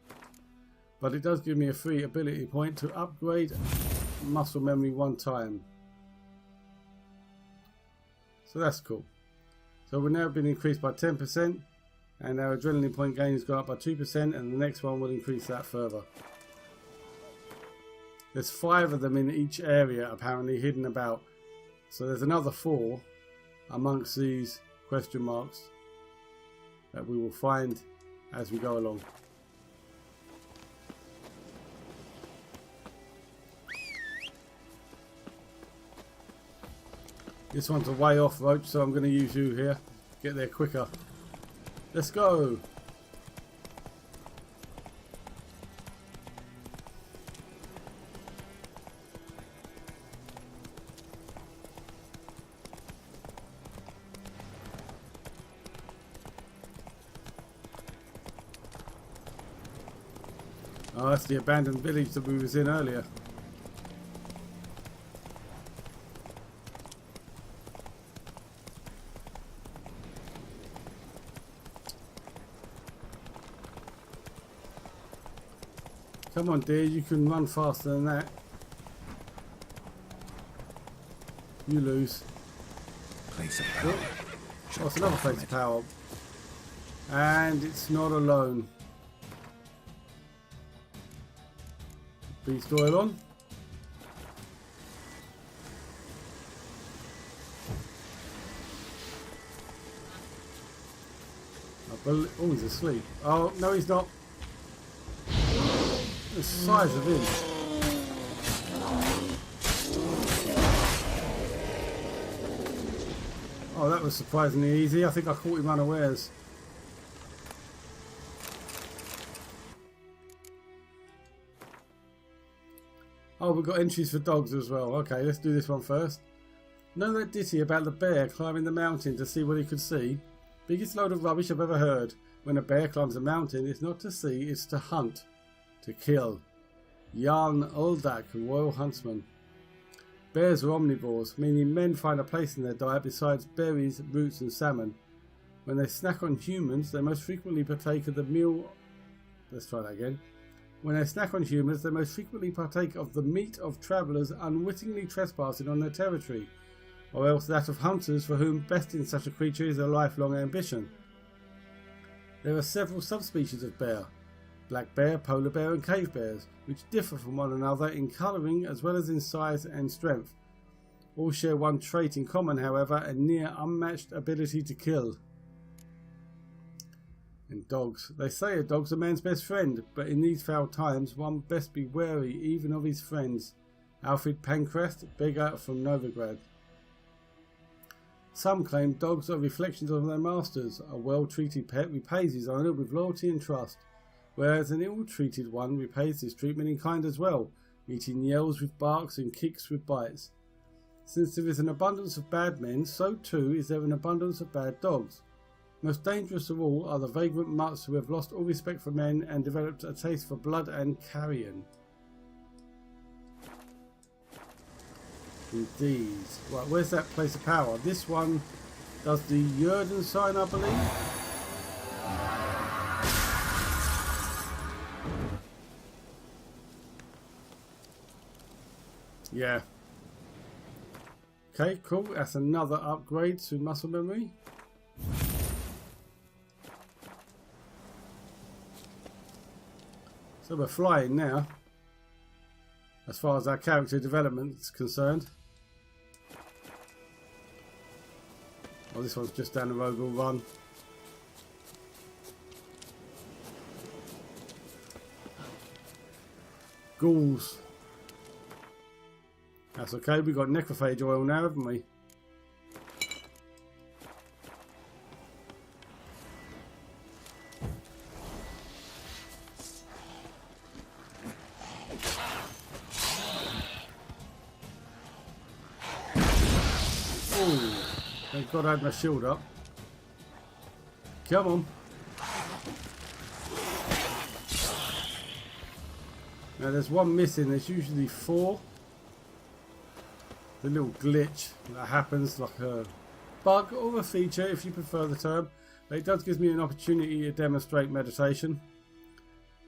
But it does give me a free ability point to upgrade muscle memory one time. So that's cool. So we've now been increased by 10%, and our adrenaline point gain has gone up by 2%, and the next one will increase that further. There's 5 of them in each area apparently hidden about. So there's another 4 amongst these question marks that we will find as we go along. This one's a way off, Roach, so I'm going to use you here. Get there quicker. Let's go! Oh, that's the abandoned village that we was in earlier. Come on, dear, you can run faster than that. You lose. Place of power. Oh, it's another place of power. And it's not alone. Beast oil on. Oh, he's asleep. Oh, no, he's not. The size of him. Oh, that was surprisingly easy. I think I caught him unawares. Oh, we've got entries for dogs as well. Okay, let's do this one first. Know that ditty about the bear climbing the mountain to see what he could see? Biggest load of rubbish I've ever heard. When a bear climbs a mountain, it's not to see, it's to hunt. To kill. Jarl Uldak, royal huntsman. Bears are omnivores, meaning men find a place in their diet besides berries, roots and salmon. When they snack on humans, they most frequently partake of the meal... Let's try that again. When they snack on humans, they most frequently partake of the meat of travellers unwittingly trespassing on their territory, or else that of hunters for whom besting such a creature is a lifelong ambition. There are several subspecies of bear. black bear, polar bear and cave bears, which differ from one another in colouring as well as in size and strength. All share one trait in common, however, a near unmatched ability to kill. And dogs. They say a dog's a man's best friend, but in these foul times one best be wary even of his friends. Alfred Pancrast, beggar from Novigrad. Some claim dogs are reflections of their masters. A well-treated pet repays his owner with loyalty and trust, whereas an ill-treated one repays this treatment in kind as well, meeting yells with barks and kicks with bites. Since there is an abundance of bad men, so too is there an abundance of bad dogs. Most dangerous of all are the vagrant mutts who have lost all respect for men and developed a taste for blood and carrion. Indeed. Right, where's that place of power? This one does the Jurden sign, I believe. Yeah. Okay, cool. That's another upgrade to muscle memory. So we're flying now, as far as our character development is concerned. Oh, this one's just down the road, we'll run. Ghouls. That's okay, we've got necrophage oil now, haven't we? Oh, thank God I had my shield up. Come on. Now there's one missing, there's usually 4. The little glitch that happens, like a bug or a feature if you prefer the term, but it does give me an opportunity to demonstrate meditation.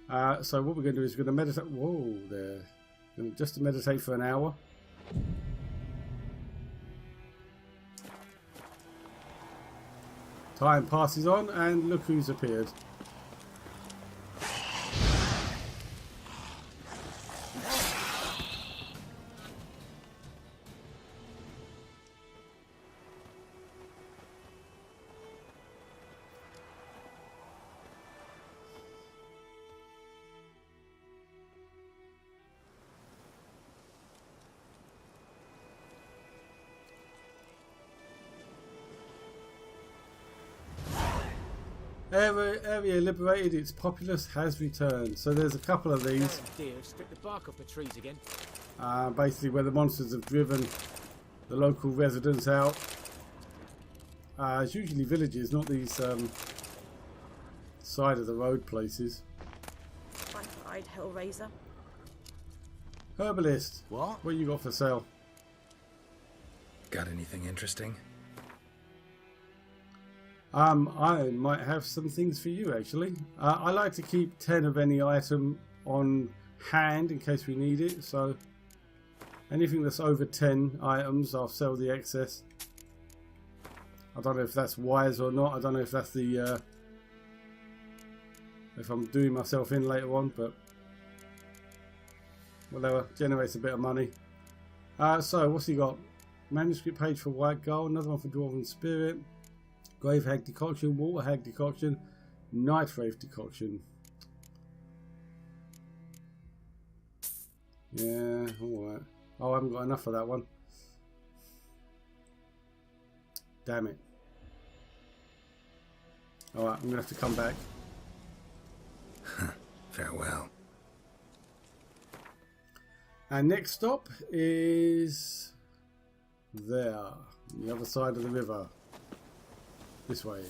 So what we're going to do is we're going to meditate. Whoa there. Going to just meditate for an hour. Time passes on and look who's appeared. Area liberated, its populace has returned. So there's a couple of these. Dear, strip the bark off the trees again. Basically where the monsters have driven the local residents out. It's usually villages, not these side of the road places. Bifide Hellraiser. Herbalist. What you got for sale? Got anything interesting? I might have some things for you actually. I like to keep 10 of any item on hand in case we need it, so anything that's over 10 items I'll sell the excess. I don't know if that's wise or not. I don't know if that's the if I'm doing myself in later on, but whatever, generates a bit of money. So what's he got? Manuscript page for white gold, another one for dwarven spirit, grave hag decoction, water hag decoction, night wraith decoction. Yeah, alright. Oh, I haven't got enough for that one. Damn it. Alright, I'm going to have to come back. Farewell. And next stop is there, on the other side of the river. This way.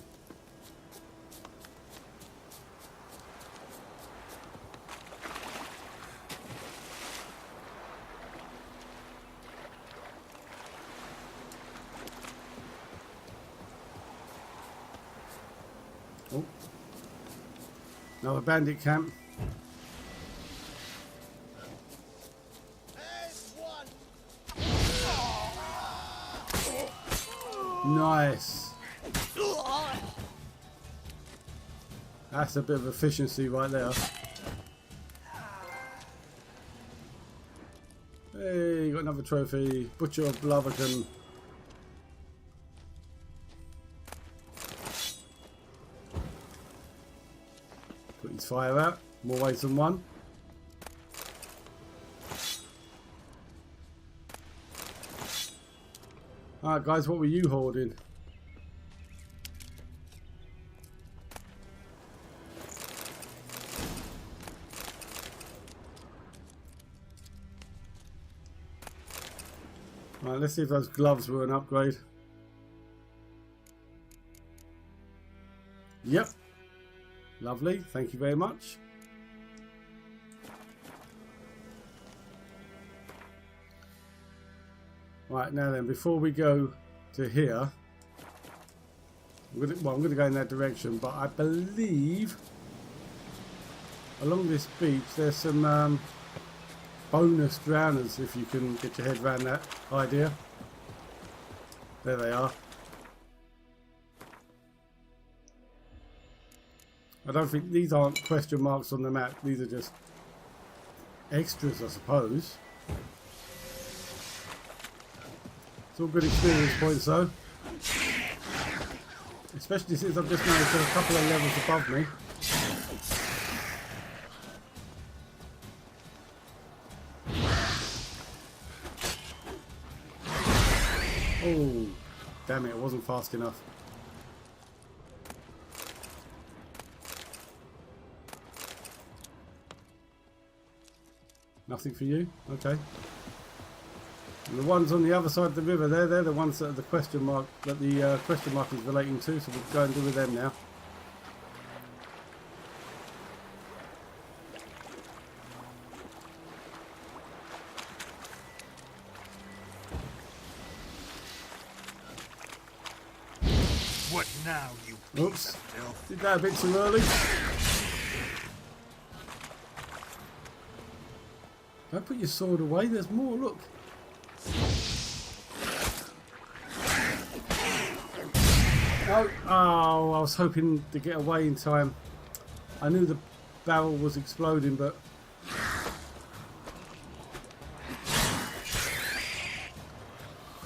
Oh. Another bandit camp. Nice. That's a bit of efficiency right there. Hey, you got another trophy. Butcher of Blaviken. Put his fire out. More ways than one. Alright guys, what were you hoarding? Right, let's see if those gloves were an upgrade. Yep. Lovely, thank you very much. Right, now then, before we go to here, I'm going to go in that direction, but I believe along this beach there's some bonus drowners, if you can get your head around that idea. There they are. I don't think these aren't question marks on the map, these are just extras, I suppose. It's all good experience points though. Especially since I've just noticed there's a couple of levels above me. Oh, damn it, it wasn't fast enough. Nothing for you? Okay. And the ones on the other side of the river there, they're the ones that are the question mark, that the question mark is relating to, so we'll go and deal with them now. What now, you Oops. Did that a bit too early. Don't put your sword away, there's more, look. Oh, I was hoping to get away in time. I knew the barrel was exploding, but...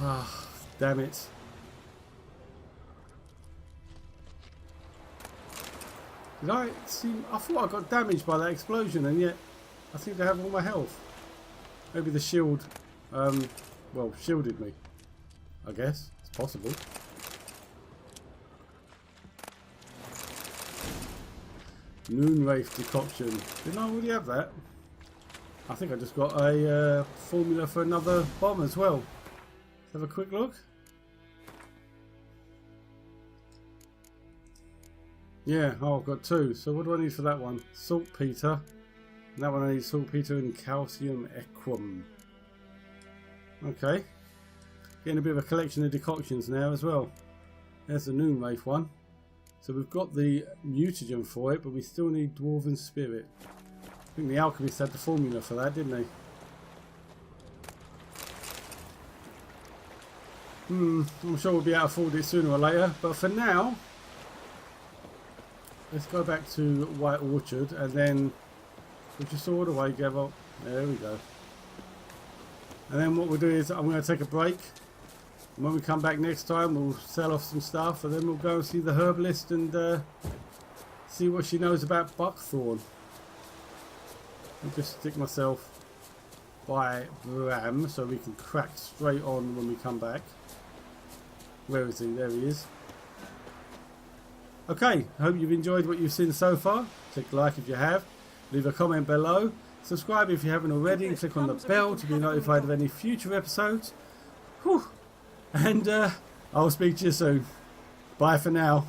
Ah, damn it. Did I seem... I thought I got damaged by that explosion, and yet I seem to have all my health. Maybe the shield, well, shielded me. I guess. It's possible. Moonwraith decoction. Didn't I already have that? I think I just got a formula for another bomb as well. Let's have a quick look. Yeah, oh, I've got two. So what do I need for that one? Saltpeter. And that one I need saltpeter and calcium equum. Okay. Getting a bit of a collection of decoctions now as well. There's the Moonwraith one. So we've got the mutagen for it, but we still need Dwarven Spirit. I think the alchemist had the formula for that, didn't he? I'm sure we'll be able to afford it sooner or later, but for now, let's go back to White Orchard and then put your sword away, Geralt. There we go. And then what we'll do is I'm going to take a break. And when we come back next time, we'll sell off some stuff and then we'll go and see the herbalist and see what she knows about buckthorn. I'll just stick myself by Bram so we can crack straight on when we come back. Where is he? There he is. Okay, I hope you've enjoyed what you've seen so far. Click like if you have. Leave a comment below. Subscribe if you haven't already and click on the bell to be notified of any future episodes. Whew. And I'll speak to you soon. Bye for now.